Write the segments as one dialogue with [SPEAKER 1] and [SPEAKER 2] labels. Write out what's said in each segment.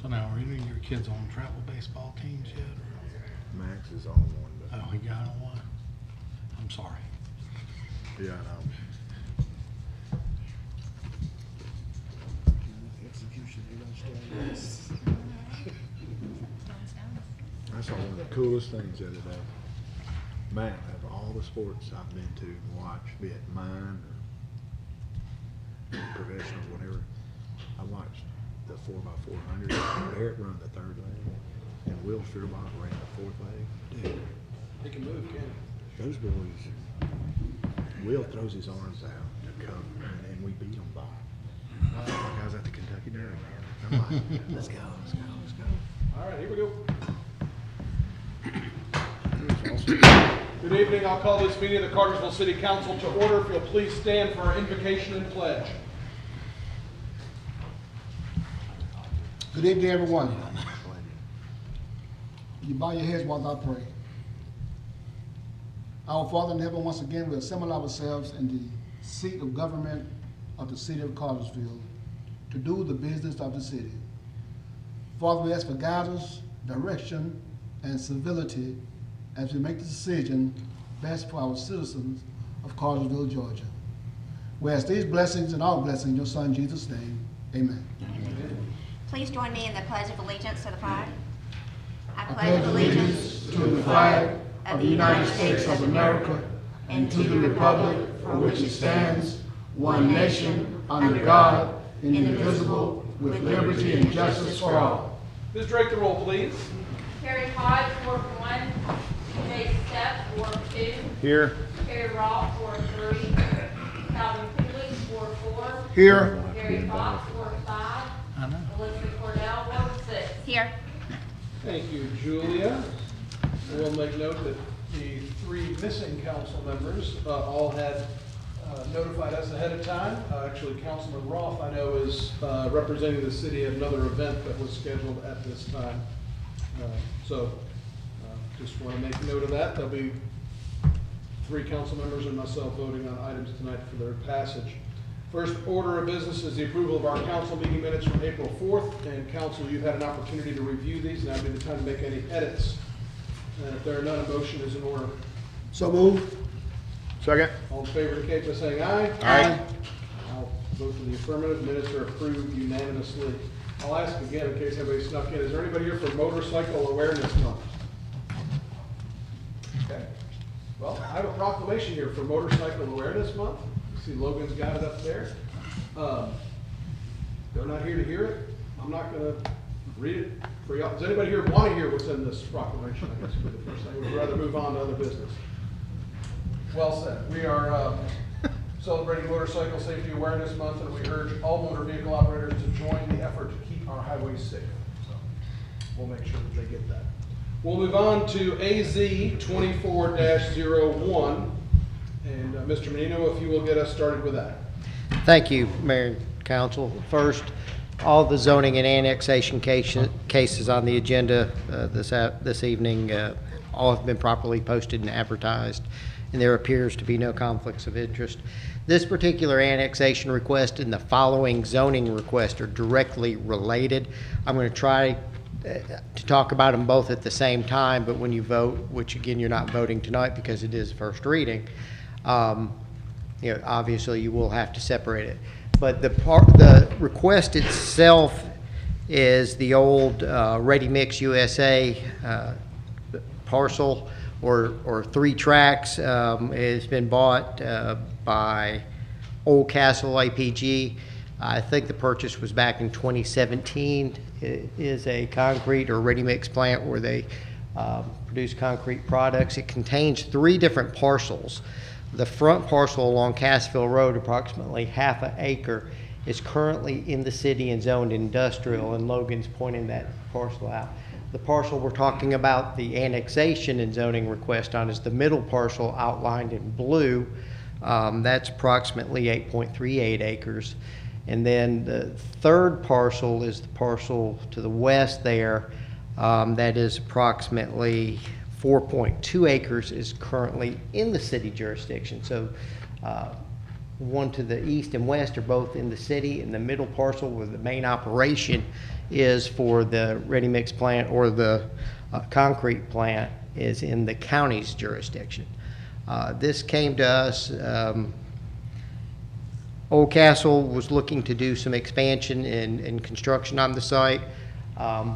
[SPEAKER 1] So now, are any of your kids on travel baseball teams yet? Or?
[SPEAKER 2] Max is on one, but
[SPEAKER 1] Oh, he got on one? I'm sorry.
[SPEAKER 2] yeah, I know. I saw one of the coolest things the other day. Matt, of all the sports I've been to and watched, be it mine or professional, whatever, I watched the 4x400. Eric run the third leg, and Will Sherlock ran the fourth leg. Dude,
[SPEAKER 3] He can move, can't he?
[SPEAKER 2] those boys, Will throws his arms out to come, and we beat them by. Like I was at the Kentucky Derby. I'm like, let's go, let's go, let's go.
[SPEAKER 3] All right, here we go.
[SPEAKER 2] It was awesome.
[SPEAKER 3] Good evening. I'll call this meeting of the Cartersville City Council to order. If you'll please stand for our invocation and pledge.
[SPEAKER 4] Good evening, everyone. You bow your heads while I pray. Our Father in heaven, once again, we assemble ourselves in the seat of government of the city of Cartersville to do the business of the city. Father, we ask for guidance, direction, and civility as we make the decision best for our citizens of Cartersville, Georgia. We ask these blessings and all blessings in your Son, Jesus' name. Amen.
[SPEAKER 5] Please join me in the Pledge of Allegiance to the flag. I
[SPEAKER 4] pledge allegiance to the flag of the United States of America and to the republic for which it stands, one nation, under God, indivisible, with liberty and justice for all.
[SPEAKER 3] Ms. Drake, the roll, please.
[SPEAKER 6] Carrie Todd, Ward 1. Jay Stepp, Ward 2.
[SPEAKER 2] Here.
[SPEAKER 6] Carrie Roth, Ward 3. Calvin Cooley, Ward 4.
[SPEAKER 4] Here.
[SPEAKER 6] Gary Fox, Ward 5.
[SPEAKER 1] I know.
[SPEAKER 6] Elizabeth Cordell, Ward 6.
[SPEAKER 5] Here.
[SPEAKER 3] Thank you, Julia. We'll make note that the 3 missing council members all had notified us ahead of time. Actually, Councilman Roth, I know, is representing the city at another event that was scheduled at this time. Just want to make note of that. There'll be 3 council members and myself voting on items tonight for their passage. First order of business is the approval of our council meeting minutes from April 4th. And council, you've had an opportunity to review these. Now would be the time to make any edits. And if there are none, a motion is in order.
[SPEAKER 4] So moved.
[SPEAKER 2] Second.
[SPEAKER 3] All in favor indicate by saying aye.
[SPEAKER 4] Aye.
[SPEAKER 3] I'll vote for the affirmative. Minutes are approved unanimously. I'll ask again in case anybody snuck in. Is there anybody here for Motorcycle Awareness Month? Okay. Well, I have a proclamation here for Motorcycle Awareness Month. You see Logan's got it up there. They're not here to hear it. I'm not going to read it for y'all. Does anybody here want to hear what's in this proclamation? I guess would be the first thing. We'd rather move on to other business. Well said. We are celebrating Motorcycle Safety Awareness Month, and we urge all motor vehicle operators to join the effort to keep our highways safe. So we'll make sure that they get that. We'll move on to AZ 24-01. And Mr. Menino, if you will get us started with that.
[SPEAKER 7] Thank you, Mayor and Council. First, all the zoning and annexation cases on the agenda this evening all have been properly posted and advertised, and there appears to be no conflicts of interest. This particular annexation request and the following zoning request are directly related. I'm going to try to talk about them both at the same time, but when you vote, which again you're not voting tonight because it is first reading, obviously you will have to separate it. But the request itself is the old Ready Mix USA parcel or 3 tracks. It's been bought by Old Castle APG. I think the purchase was back in 2017. It is a concrete or ready mix plant where they produce concrete products. It contains 3 different parcels. The front parcel along Cassville Road, approximately ½ an acre, is currently in the city and zoned industrial, and Logan's pointing that parcel out. The parcel we're talking about the annexation and zoning request on is the middle parcel outlined in blue. That's approximately 8.38 acres. And then the third parcel is the parcel to the west there. That is approximately 4.2 acres, is currently in the city jurisdiction. So one to the east and west are both in the city, and the middle parcel where the main operation is for the ready-mix plant or the concrete plant is in the county's jurisdiction. This came to us, Old Castle was looking to do some expansion and construction on the site.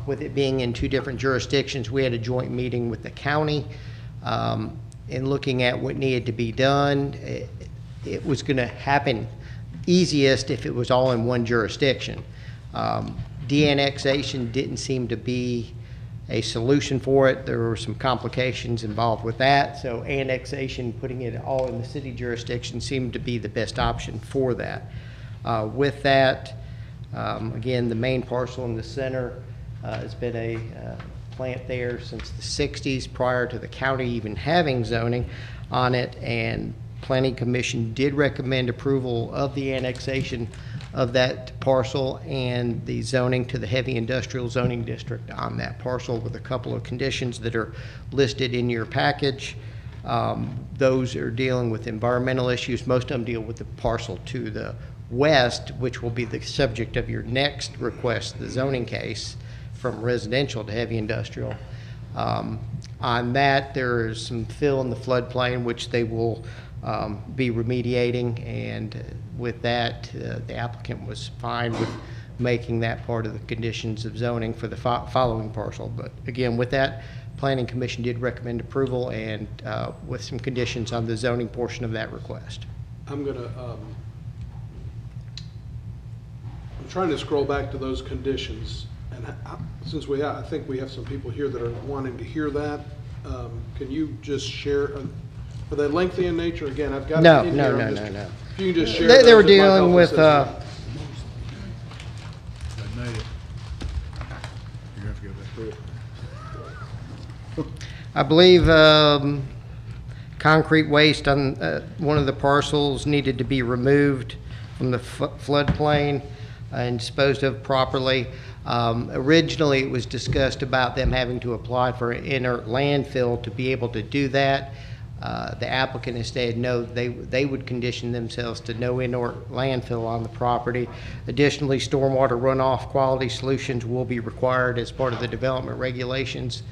[SPEAKER 7] With it being in two different jurisdictions, we had a joint meeting with the county in looking at what needed to be done. It was going to happen easiest if it was all in one jurisdiction. De-annexation didn't seem to be a solution for it. There were some complications involved with that, so annexation, putting it all in the city jurisdiction, seemed to be the best option for that. With that, again, the main parcel in the center has been a plant there since the 60s, prior to the county even having zoning on it, and Planning Commission did recommend approval of the annexation of that parcel and the zoning to the heavy industrial zoning district on that parcel, with a couple of conditions that are listed in your package. Those are dealing with environmental issues. Most of them deal with the parcel to the west, which will be the subject of your next request, the zoning case, from residential to heavy industrial. On that, there is some fill in the floodplain, which they will be remediating, and with that, the applicant was fine with making that part of the conditions of zoning for the following parcel. But again, with that, Planning Commission did recommend approval, and with some conditions on the zoning portion of that request.
[SPEAKER 3] I'm trying to scroll back to those conditions, and since I think we have some people here that are wanting to hear that, can you just share? Are they lengthy in nature? Again, I've got
[SPEAKER 7] No,
[SPEAKER 3] it in
[SPEAKER 7] no,
[SPEAKER 3] here.
[SPEAKER 7] no, no.
[SPEAKER 3] If you can just share.
[SPEAKER 7] They were
[SPEAKER 3] those, it might help
[SPEAKER 7] dealing
[SPEAKER 3] us
[SPEAKER 7] with,
[SPEAKER 3] as
[SPEAKER 2] They made it. You're gonna have to go back through it.
[SPEAKER 7] I believe concrete waste on one of the parcels needed to be removed from the floodplain and disposed of properly. Originally, it was discussed about them having to apply for an inert landfill to be able to do that. The applicant has stated no, they would condition themselves to no inert landfill on the property. Additionally, stormwater runoff quality solutions will be required as part of the development regulations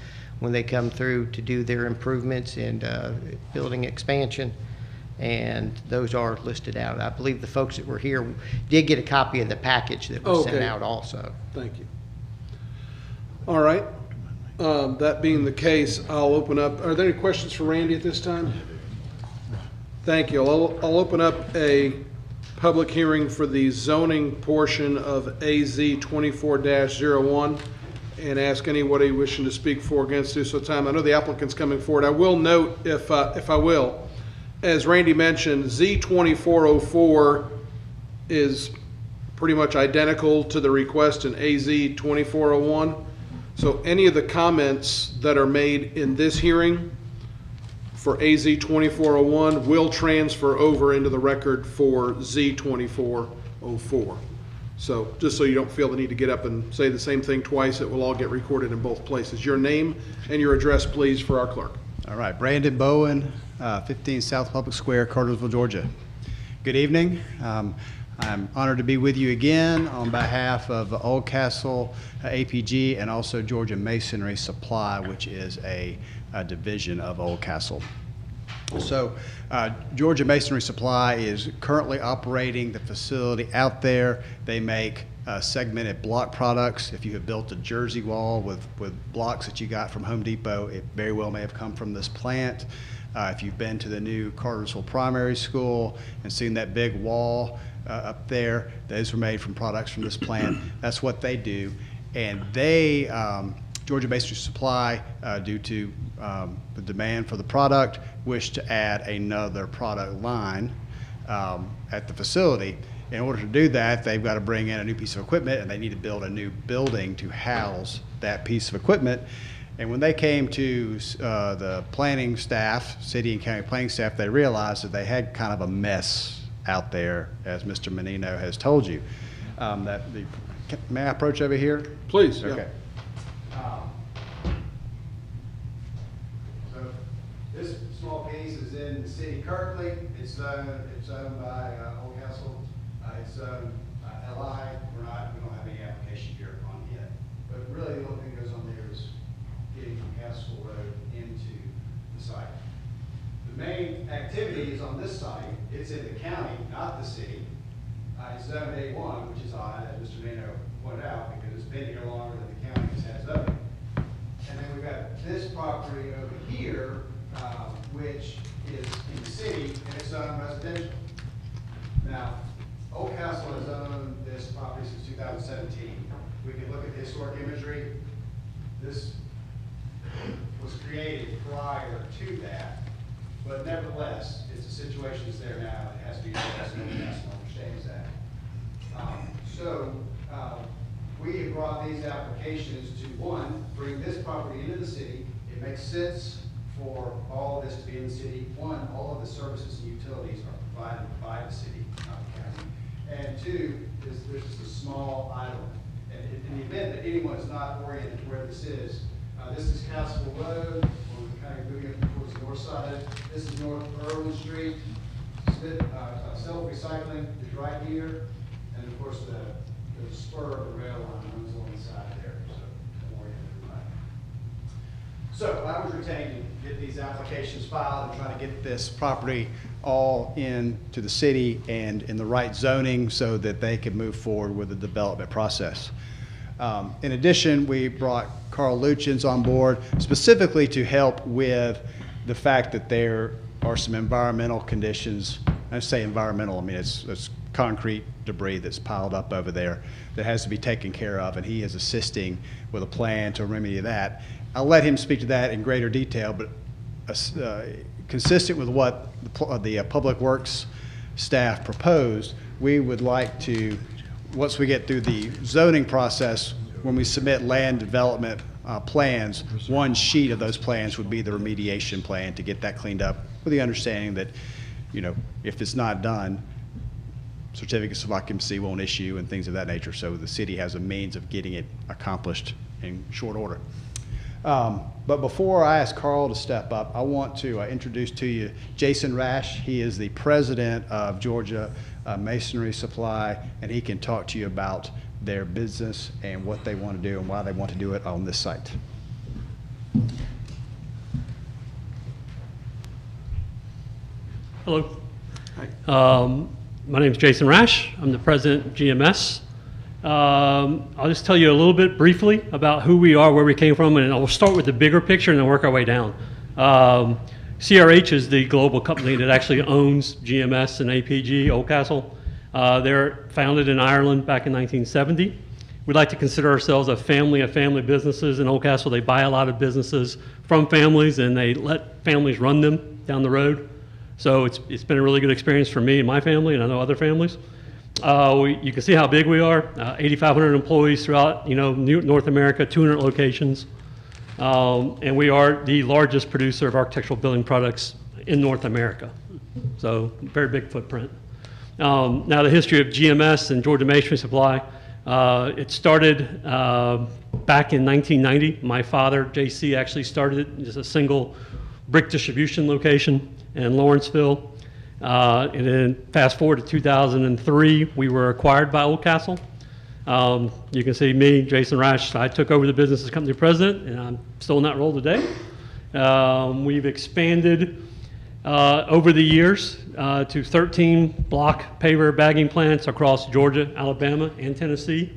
[SPEAKER 7] when they come through to do their improvements and building expansion, and those are listed out. I believe the folks that were here did get a copy of the package that was sent out also.
[SPEAKER 3] Thank you. All right. That being the case, I'll open up. Are there any questions for Randy at this time? Thank you. I'll open up a public hearing for the zoning portion of AZ 24-01 and ask anybody wishing to speak for or against do so time. I know the applicant's coming forward. I will note, if I will, as Randy mentioned, Z2404 is pretty much identical to the request in AZ 2401. So any of the comments that are made in this hearing for AZ 2401 will transfer over into the record for Z 2404. So just so you don't feel the need to get up and say the same thing twice, it will all get recorded in both places. Your name and your address, please, for our clerk.
[SPEAKER 8] All right, Brandon Bowen, 15 South Public Square, Cartersville, Georgia. Good evening. I'm honored to be with you again on behalf of Old Castle APG and also Georgia Masonry Supply, which is a division of Old Castle. So Georgia Masonry Supply is currently operating the facility out there. They make segmented block products. If you have built a Jersey wall with blocks that you got from Home Depot, it very well may have come from this plant. If you've been to the new Cartersville Primary School and seen that big wall up there, those were made from products from this plant. That's what they do. And they, Georgia Masonry Supply, due to the demand for the product, wish to add another product line at the facility. In order to do that, they've got to bring in a new piece of equipment, and they need to build a new building to house that piece of equipment. And when they came to the planning staff, city and county planning staff, they realized that they had kind of a mess out there, as Mr. Menino has told you. May I approach over here?
[SPEAKER 3] Please.
[SPEAKER 8] Okay.
[SPEAKER 3] Yeah.
[SPEAKER 8] So this small piece is in the city of Kirkley. It's owned by Old Castle. It's owned by LI. We don't have any application here on yet. this site, it's in the county, not the city. It's zoned A1, which is odd, as Mr. Nino pointed out, because it's been here longer than the county has had zoning. And then we've got this property over here, which is in the city, and it's zoned residential. Now, Old Castle has owned this property since 2017. We can look at the historic imagery. This was created prior to that, but nevertheless, it's a situation that's there now. It has to be addressed, and Old Castle understands that. We have brought these applications to, one, bring this property into the city. It makes sense for all of this to be in the city. One, all of the services and utilities are provided by the city, not the county. And two, there's just a small island. And in the event that anyone is not oriented to where this is Castle Road. We're kind of moving up towards the north side. This is North Irwin Street. Self-recycling is right here. And of course, the spur of the rail line runs along the side there. So, orient everybody. So I was retained to get these applications filed and try to get this property all into the city and in the right zoning so that they could move forward with the development process. In addition, we brought Carl Luchins on board specifically to help with the fact that there are some environmental conditions. I say environmental, I mean it's concrete debris that's piled up over there that has to be taken care of, and he is assisting with a plan to remedy that. I'll let him speak to that in greater detail, but consistent with what the Public Works staff proposed, we would like to, once we get through the zoning process, when we submit land development plans, one sheet of those plans would be the remediation plan to get that cleaned up, with the understanding that, you know, if it's not done, certificates of occupancy won't issue and things of that nature. So the city has a means of getting it accomplished in short order. But before I ask Carl to step up, I want to introduce to you Jason Rash. He is the president of Georgia Masonry Supply, and he can talk to you about their business and what they want to do and why they want to do it on this site.
[SPEAKER 9] Hello. Hi. My name is Jason Rash. I'm the president of GMS. I'll just tell you a little bit briefly about who we are, where we came from, and I'll start with the bigger picture and then work our way down. CRH is the global company that actually owns GMS and APG, Oldcastle. They're founded in Ireland back in 1970. We'd like to consider ourselves a family of family businesses in Oldcastle. They buy a lot of businesses from families and they let families run them down the road. So it's been a really good experience for me and my family, and I know other families. You can see how big we are, 8,500 employees throughout North America, 200 locations. And we are the largest producer of architectural building products in North America. So very big footprint. Now the history of GMS and Georgia Masonry Supply, it started back in 1990. My father, JC, actually started it as a single brick distribution location in Lawrenceville. And then fast forward to 2003, we were acquired by Oldcastle. You can see me, Jason Rash. I took over the business as company president, and I'm still in that role today. We've expanded over the years to 13 block paver bagging plants across Georgia, Alabama, and Tennessee.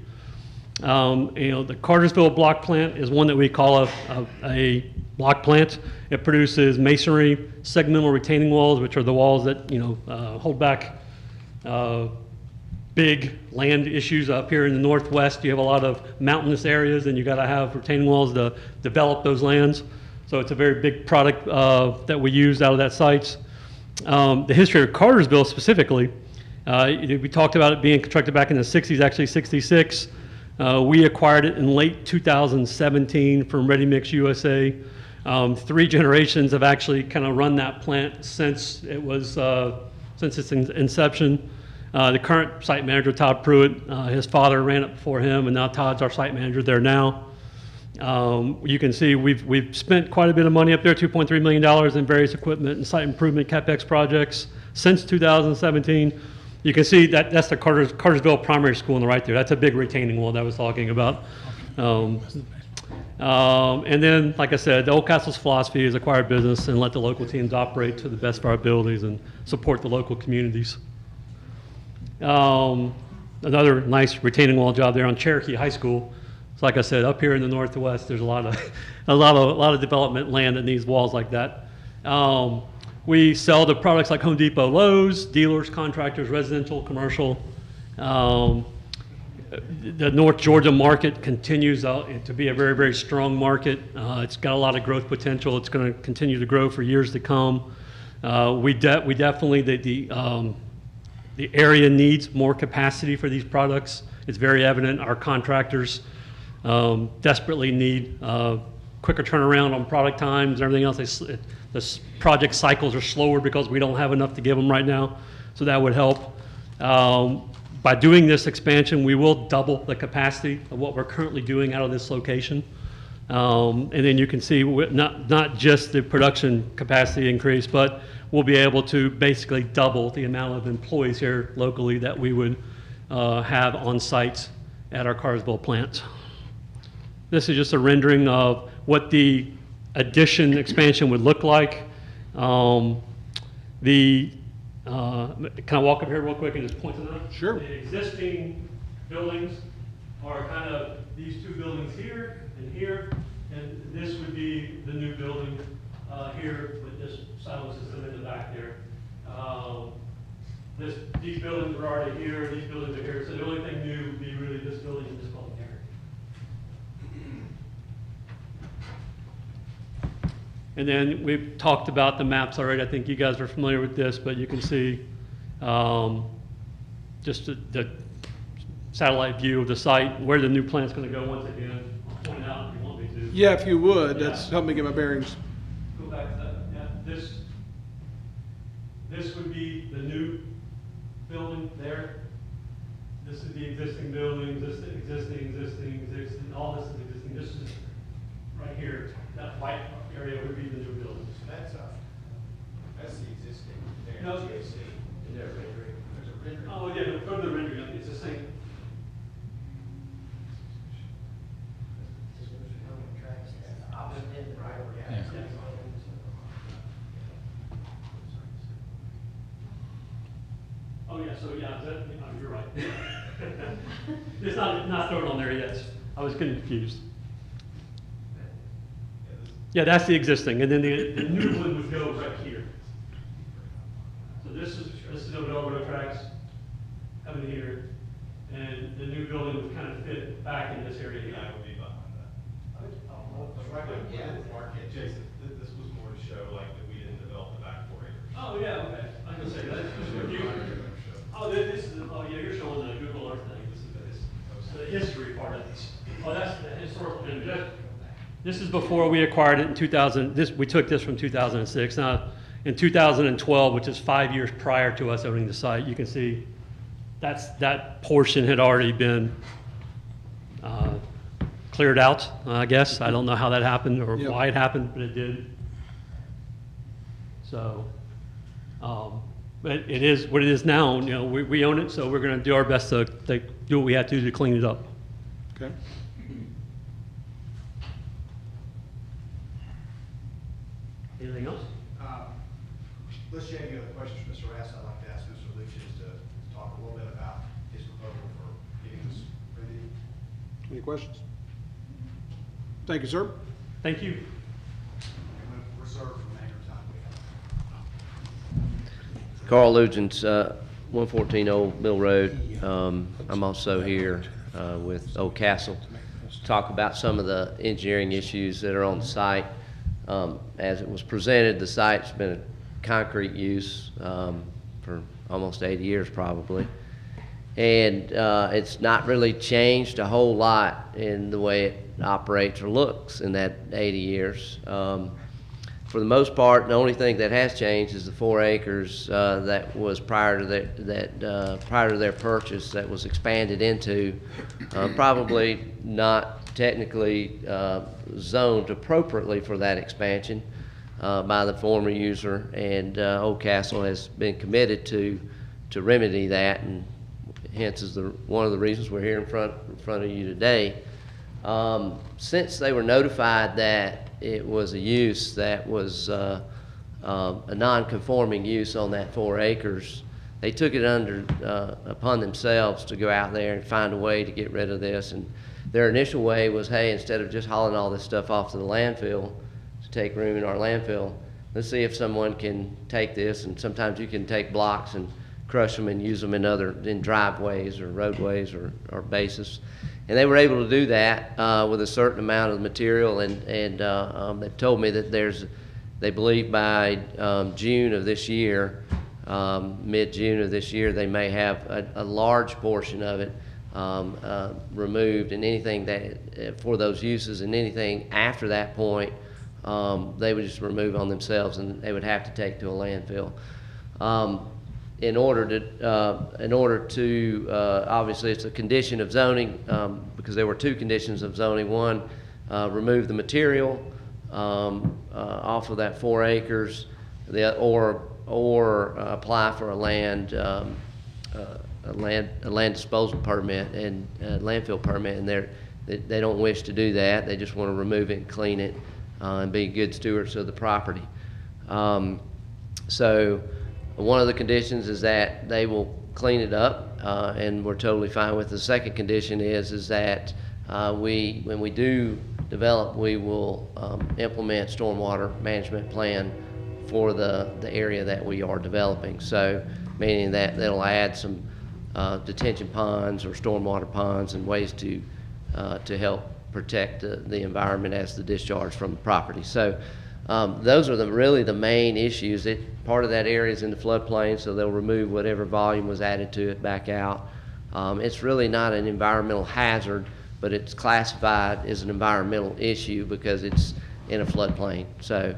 [SPEAKER 9] The Cartersville block plant is one that we call a block plant. It produces masonry segmental retaining walls, which are the walls that hold back big land issues up here in the Northwest. You have a lot of mountainous areas, and you got to have retaining walls to develop those lands. So it's a very big product that we use out of that site. The history of Cartersville specifically, we talked about it being constructed back in the 60s, actually 66. We acquired it in late 2017 from Ready Mix USA. 3 generations have actually kind of run that plant since its inception. The current site manager, Todd Pruitt, his father ran it before him, and now Todd's our site manager there now. You can see we've spent quite a bit of money up there, $2.3 million in various equipment and site improvement CapEx projects since 2017. You can see that's the Cartersville Primary School on the right there. That's a big retaining wall that I was talking about. And then, like I said, the Old Castle's philosophy is acquire business and let the local teams operate to the best of our abilities and support the local communities. Another nice retaining wall job there on Cherokee High School. So like I said, up here in the Northwest, there's a lot of development land that needs walls like that. We sell to products like Home Depot, Lowe's, dealers, contractors, residential, commercial. The North Georgia market continues to be a very, very strong market. It's got a lot of growth potential. It's going to continue to grow for years to come. We definitely, the area needs more capacity for these products. It's very evident. Our contractors desperately need quicker turnaround on product times and everything else. The project cycles are slower because we don't have enough to give them right now, so that would help. By doing this expansion, we will double the capacity of what we're currently doing out of this location. And then you can see not just the production capacity increase, but we'll be able to basically double the amount of employees here locally that we would have on site at our Cartersville plant. This is just a rendering of what the addition expansion would look like. Can I walk up here real quick and just point to them?
[SPEAKER 3] Sure.
[SPEAKER 9] The existing buildings are kind of these two buildings here and here, and this would be the new building here with this silo system in the back there. These buildings are already here, these buildings are here, so the only thing new would be really this building and this building here. And then we've talked about the maps already. I think you guys are familiar with this, but you can see just the satellite view of the site, where the new plant's going to go once again. I'll point out if you want me to.
[SPEAKER 3] Yeah, if you would,
[SPEAKER 9] Yeah.
[SPEAKER 3] that's help me get my bearings.
[SPEAKER 9] Go back to that. Yeah, this would be the new building there. This is the existing building, this is existing, all this is existing. This is right here. That white area would be the new building.
[SPEAKER 10] That's the existing there.
[SPEAKER 9] No.
[SPEAKER 10] GAC. Is there a rendering? There's a rendering.
[SPEAKER 9] Oh, yeah, go to the rendering. It's the same.
[SPEAKER 10] Yeah.
[SPEAKER 9] Oh, yeah, so yeah, you're right. It's not thrown on there yet. I was getting confused. Yeah, that's the existing, and then the new one would go right here. So this is the railroad tracks coming here, and the new building would kind of fit back in this area here.
[SPEAKER 10] Yeah, I would be behind that. Yeah. Market, Jason, this was more to show like that we didn't develop the back 4 acres.
[SPEAKER 9] Oh, yeah, okay. I can say that. You're showing the Google Earth thing. This is the history part of this. Oh, that's the historical image. This is before we acquired it in 2000. We took this from 2006. Now, in 2012, which is 5 years prior to us owning the site, you can see that portion had already been cleared out, I guess. I don't know how that happened or why it happened, but it did. So, but it is what it is now. You know, we own it, so we're going to do our best to do what we have to do to clean it up.
[SPEAKER 3] Okay.
[SPEAKER 9] Anything else?
[SPEAKER 11] Unless you have any other questions for Mr. Rass, I'd like to ask Mr. Lucius to talk a little bit about his proposal for getting this ready.
[SPEAKER 3] Any questions? Thank you, sir.
[SPEAKER 9] Thank you.
[SPEAKER 11] I'm going to reserve for remainder time.
[SPEAKER 12] Carl Lugens, 114 Old Mill Road. I'm also here with Old Castle to talk about some of the engineering issues that are on the site. As it was presented, the site's been a concrete use for almost 80 years probably. And it's not really changed a whole lot in the way it operates or looks in that 80 years. For the most part, the only thing that has changed is the 4 acres that was prior to their purchase that was expanded into, probably not technically zoned appropriately for that expansion by the former user, and Old Castle has been committed to remedy that, and hence is one of the reasons we're here in front of you today. Since they were notified that it was a use that was a non-conforming use on that 4 acres, they took it upon themselves to go out there and find a way to get rid of this. And their initial way was, hey, instead of just hauling all this stuff off to the landfill to take room in our landfill, let's see if someone can take this. And sometimes you can take blocks and crush them and use them in driveways or roadways or bases. And they were able to do that with a certain amount of material. And they've told me that they believe by June of this year, mid-June of this year, they may have a large portion of it removed, and anything that for those uses, and anything after that point, they would just remove on themselves, and they would have to take to a landfill. In order to obviously it's a condition of zoning, because there were 2 conditions of zoning. One, remove the material off of that 4 acres, or apply for a land disposal permit and landfill permit, and they don't wish to do that. They just want to remove it and clean it and be good stewards of the property. So one of the conditions is that they will clean it up, and we're totally fine with it. The second condition is that when we do develop, we will implement stormwater management plan for the area that we are developing. So meaning that they'll add some detention ponds or stormwater ponds and ways to help protect the environment as the discharge from the property. So those are really the main issues. Part of that area is in the floodplain, so they'll remove whatever volume was added to it back out. It's really not an environmental hazard, but it's classified as an environmental issue because it's in a floodplain. So,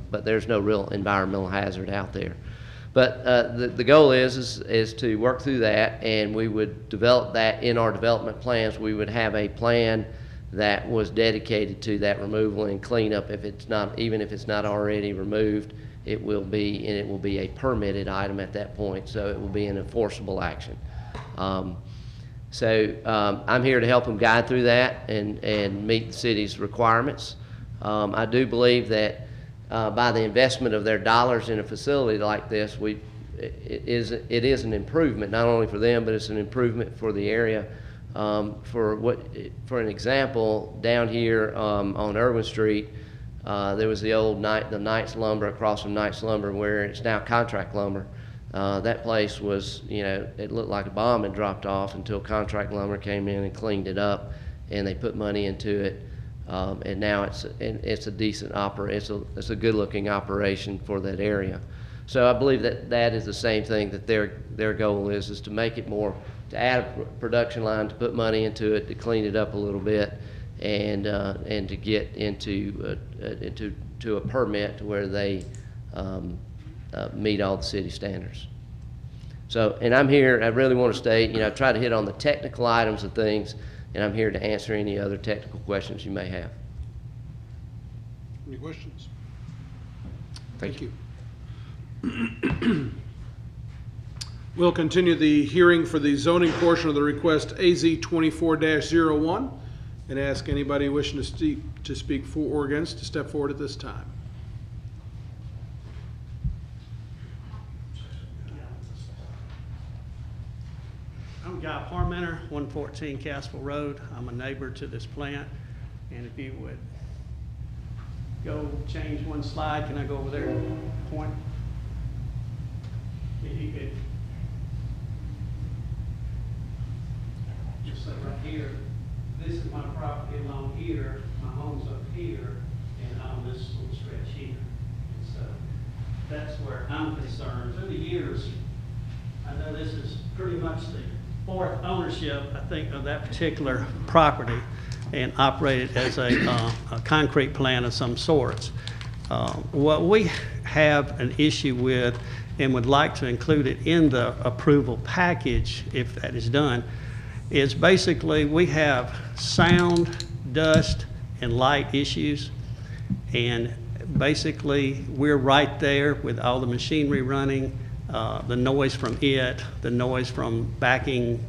[SPEAKER 12] but there's no real environmental hazard out there. But the goal is to work through that, and we would develop that in our development plans. We would have a plan that was dedicated to that removal and cleanup. Even if it's not already removed, it will be, and it will be a permitted item at that point. So it will be an enforceable action. I'm here to help them guide through that and meet the city's requirements. I do believe that by the investment of their dollars in a facility like this, it is an improvement, not only for them, but it's an improvement for the area. For an example, down here on Irwin Street, there was the old Knight's Lumber across from Knight's Lumber, where it's now Contract Lumber. That place was, it looked like a bomb had dropped off until Contract Lumber came in and cleaned it up, and they put money into it. And now it's a decent operation. It's a good-looking operation for that area. So I believe that is the same thing that their goal is to make it more, to add a production line, to put money into it, to clean it up a little bit, and to get into a permit to where they meet all the city standards. So, and I'm here. I really want to state, I try to hit on the technical items of things, and I'm here to answer any other technical questions you may have.
[SPEAKER 3] Any questions?
[SPEAKER 12] Thank you.
[SPEAKER 3] We'll continue the hearing for the zoning portion of the request AZ 24-01 and ask anybody wishing to speak for or against to step forward at this time.
[SPEAKER 13] I'm Guy Parmenter, 114 Cartersville Road. I'm a neighbor to this plant. And if you would go change one slide, can I go over there and point? If you could just say right here, this is my property along here, my home's up here, and on this little stretch here. And so that's where I'm concerned. Through the years, I know this is pretty much the 4th ownership, I think, of that particular property, and operated as a concrete plant of some sorts. What we have an issue with, and would like to include it in the approval package if that is done, is basically we have sound, dust, and light issues, and basically we're right there with all the machinery running, the noise from it, the noise from backing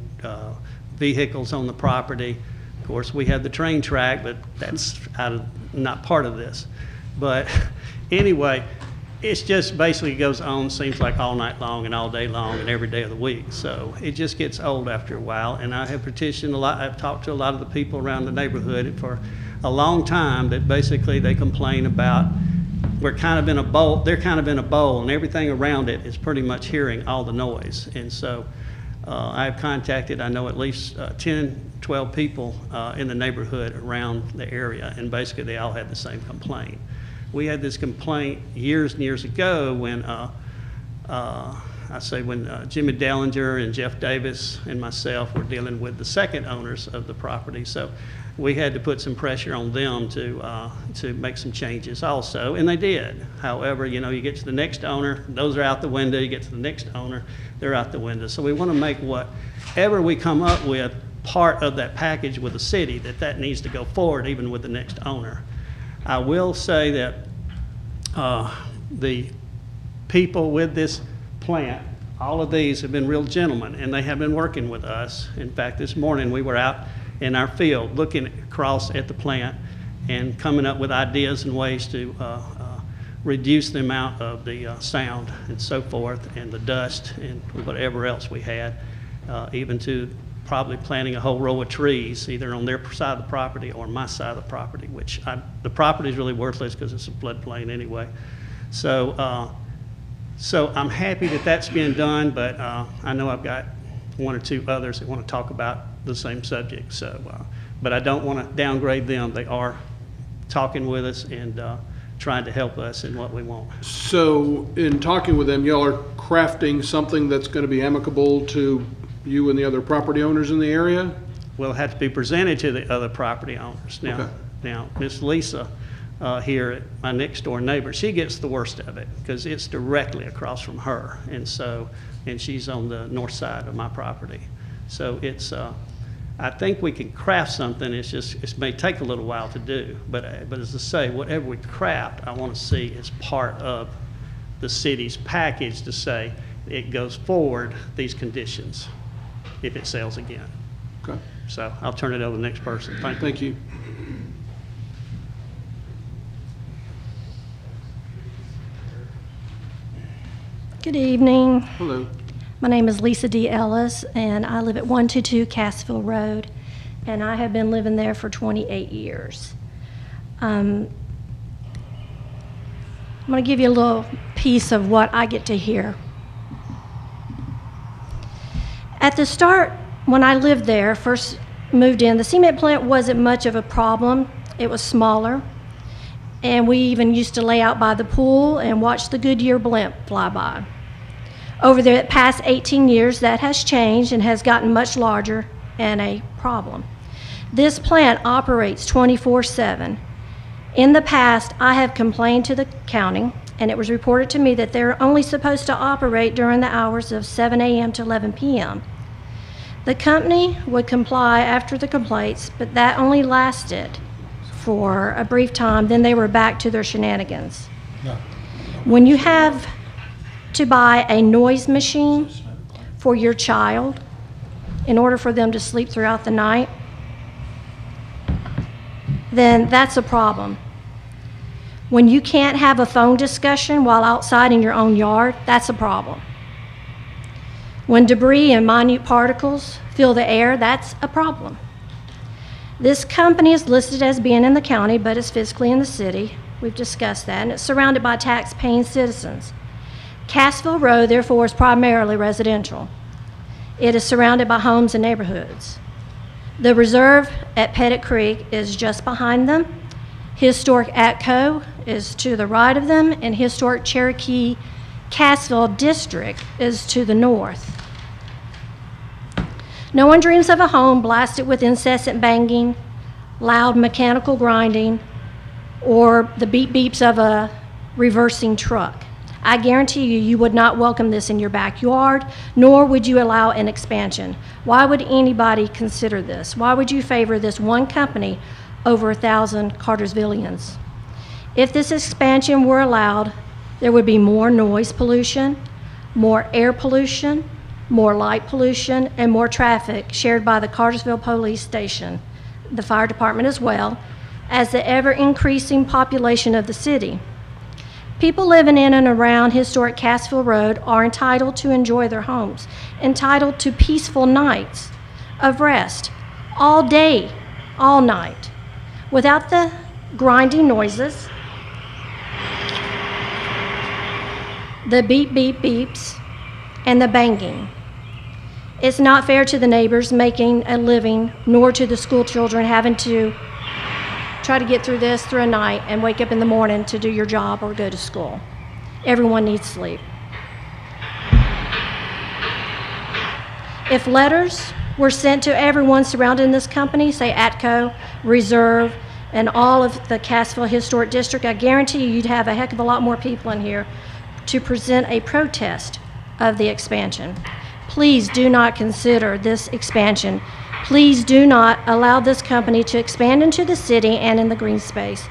[SPEAKER 13] vehicles on the property, Of course, we have the train track, but that's not part of this. But anyway, it's just basically goes on, seems like all night long and all day long and every day of the week. So it just gets old after a while. And I have petitioned a lot, I've talked to a lot of the people around the neighborhood for a long time that basically they complain about we're kind of in a bowl, they're kind of in a bowl, and everything around it is pretty much hearing all the noise. And so I've contacted, I know at least 10, 12 people in the neighborhood around the area, and basically they all had the same complaint. We had this complaint years and years ago when, when Jimmy Dellinger and Jeff Davis and myself were dealing with the second owners of the property. So we had to put some pressure on them to make some changes also, and they did. However, you know, you get to the next owner, those are out the window. You get to the next owner, they're out the window. So we want to make whatever we come up with part of that package with the city, that needs to go forward even with the next owner. I will say that the people with this plant, all of these have been real gentlemen, and they have been working with us. In fact, this morning we were out in our field looking across at the plant and coming up with ideas and ways to reduce the amount of the sound and so forth, and the dust and whatever else we had, even to probably planting a whole row of trees either on their side of the property or my side of the property, which the property is really worthless because it's a floodplain anyway. So, so I'm happy that that's being done, but I know I've got one or two others that want to talk about the same subject. So, but I don't want to downgrade them. They are talking with us and trying to help us in what we want.
[SPEAKER 3] So in talking with them, y'all are crafting something that's going to be amicable to you and the other property owners in the area?
[SPEAKER 13] Will have to be presented to the other property owners. Now,
[SPEAKER 3] Okay.
[SPEAKER 13] now Miss Lisa here, my next door neighbor, she gets the worst of it because it's directly across from her, and so, and she's on the north side of my property. So it's, I think we can craft something. It's just, it may take a little while to do, but as I say, whatever we craft, I want to see as part of the city's package to say it goes forward these conditions if it sells again.
[SPEAKER 3] Okay.
[SPEAKER 13] So I'll turn it over to the next person. Thank you.
[SPEAKER 3] Thank you.
[SPEAKER 14] Good evening.
[SPEAKER 3] Hello.
[SPEAKER 14] My name is Lisa D. Ellis, and I live at 122 Cartersville Road, and I have been living there for 28 years. I'm going to give you a little piece of what I get to hear. At the start, when I lived there, first moved in, the cement plant wasn't much of a problem. It was smaller, and we even used to lay out by the pool and watch the Goodyear blimp fly by. Over the past 18 years, that has changed and has gotten much larger and a problem. This plant operates 24/7. In the past, I have complained to the county, and it was reported to me that they're only supposed to operate during the hours of 7 a.m. to 11 p.m. The company would comply after the complaints, but that only lasted for a brief time. Then they were back to their shenanigans. When you have to buy a noise machine for your child in order for them to sleep throughout the night, then that's a problem. When you can't have a phone discussion while outside in your own yard, that's a problem. When debris and minute particles fill the air, that's a problem. This company is listed as being in the county, but it's physically in the city. We've discussed that, and it's surrounded by tax-paying citizens. Cartersville Road, therefore, is primarily residential. It is surrounded by homes and neighborhoods. The reserve at Pettit Creek is just behind them. Historic Atco is to the right of them, and historic Cherokee Cartersville District is to the north. No one dreams of a home blasted with incessant banging, loud mechanical grinding, or the beep beeps of a reversing truck. I guarantee you, you would not welcome this in your backyard, nor would you allow an expansion. Why would anybody consider this? Why would you favor this one company over 1,000 Cartersvillians? If this expansion were allowed, there would be more noise pollution, more air pollution, more light pollution, and more traffic shared by the Cartersville Police Station. the fire department as well, as the ever-increasing population of the city. People living in and around historic Cartersville Road are entitled to enjoy their homes, entitled to peaceful nights of rest, all day, all night, without the grinding noises, the beep, beep, beeps, and the banging. It's not fair to the neighbors making a living, nor to the school children having to try to get through this through a night and wake up in the morning to do your job or go to school. Everyone needs sleep. If letters were sent to everyone surrounding this company, say ATCO, Reserve, and all of the Cartersville Historic District, I guarantee you'd have a heck of a lot more people in here to present a protest of the expansion. Please do not consider this expansion. Please do not allow this company to expand into the city and in the green space.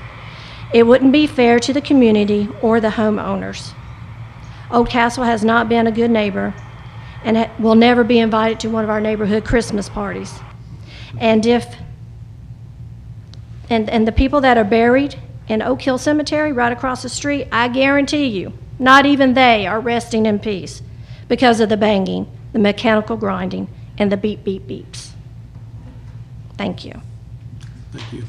[SPEAKER 14] It wouldn't be fair to the community or the homeowners. Old Castle has not been a good neighbor and will never be invited to one of our neighborhood Christmas parties. And the people that are buried in Oak Hill Cemetery right across the street, I guarantee you, not even they are resting in peace because of the banging, the mechanical grinding, and the beep, beep, beeps. Thank you.
[SPEAKER 3] Thank you.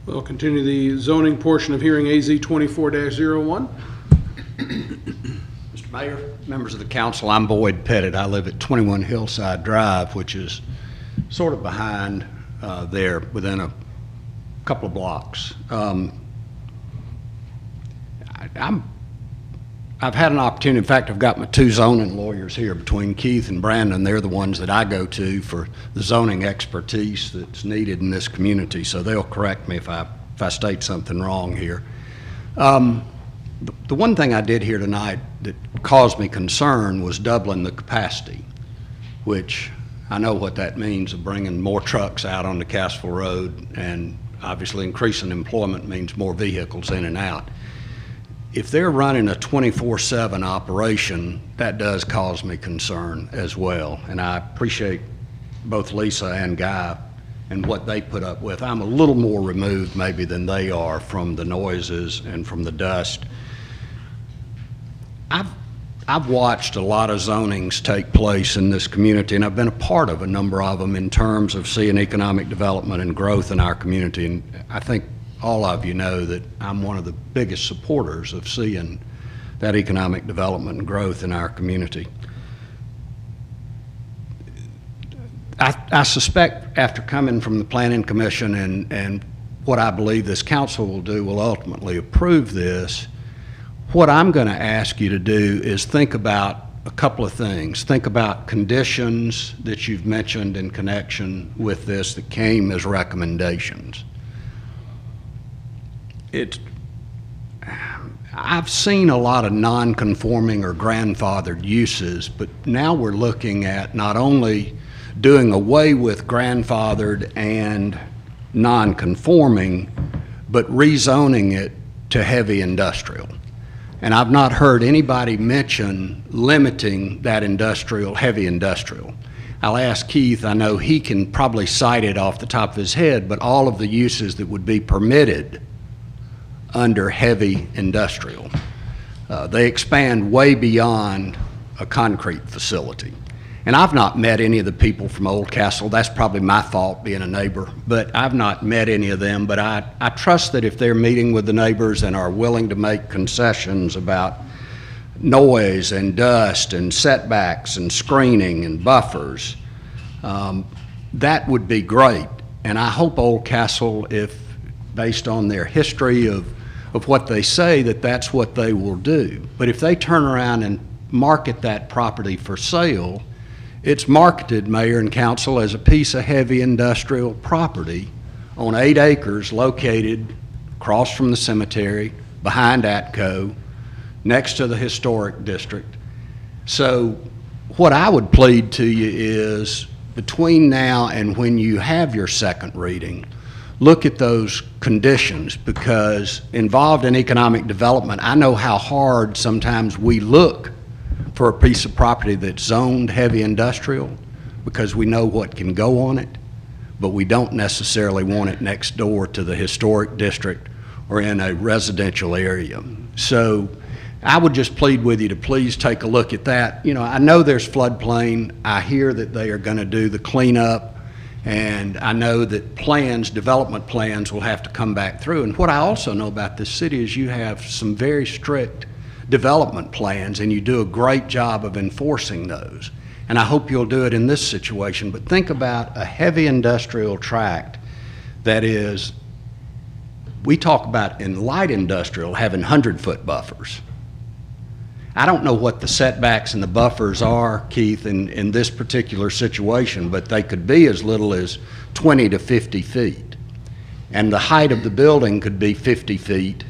[SPEAKER 3] We'll continue the zoning portion of hearing AZ 24-01.
[SPEAKER 15] Mr. Mayor, members of the council, I'm Boyd Pettit. I live at 21 Hillside Drive, which is sort of behind there, within a couple of blocks. I've had an opportunity, in fact, I've got my two zoning lawyers here between Keith and Brandon. They're the ones that I go to for the zoning expertise that's needed in this community, so they'll correct me if I state something wrong here. The one thing I did here tonight that caused me concern was doubling the capacity, which I know what that means of bringing more trucks out onto Cartersville Road, and obviously increasing employment means more vehicles in and out. If they're running a 24/7 operation, that does cause me concern as well. And I appreciate both Lisa and Guy and what they put up with. I'm a little more removed maybe than they are from the noises and from the dust. I've watched a lot of zonings take place in this community, and I've been a part of a number of them in terms of seeing economic development and growth in our community. And I think all of you know that I'm one of the biggest supporters of seeing that economic development and growth in our community. I suspect after coming from the Planning Commission and what I believe this council will do will ultimately approve this, what I'm going to ask you to do is think about a couple of things. Think about conditions that you've mentioned in connection with this that came as recommendations. I've seen a lot of non-conforming or grandfathered uses, but now we're looking at not only doing away with grandfathered and non-conforming, but rezoning it to heavy industrial. And I've not heard anybody mention limiting that industrial, heavy industrial. I'll ask Keith, I know he can probably cite it off the top of his head, but all of the uses that would be permitted under heavy industrial. They expand way beyond a concrete facility. And I've not met any of the people from Old Castle. That's probably my fault being a neighbor, but I've not met any of them. But I trust that if they're meeting with the neighbors and are willing to make concessions about noise and dust and setbacks and screening and buffers, that would be great. And I hope Old Castle, if based on their history of what they say, that that's what they will do. But if they turn around and market that property for sale, it's marketed, Mayor and Council, as a piece of heavy industrial property on 8 acres located across from the cemetery, behind ATCO, next to the historic district. So what I would plead to you is, between now and when you have your second reading, look at those conditions, because involved in economic development, I know how hard sometimes we look for a piece of property that's zoned heavy industrial because we know what can go on it, but we don't necessarily want it next door to the historic district or in a residential area. So I would just plead with you to please take a look at that. You know, I know there's floodplain. I hear that they are going to do the cleanup, and I know that plans, development plans, will have to come back through. And what I also know about this city is you have some very strict development plans, and you do a great job of enforcing those. And I hope you'll do it in this situation. But think about a heavy industrial tract that is, we talk about in light industrial having 100-foot buffers. I don't know what the setbacks and the buffers are, Keith, in this particular situation, but they could be as little as 20 to 50 feet. And the height of the building could be 50 feet,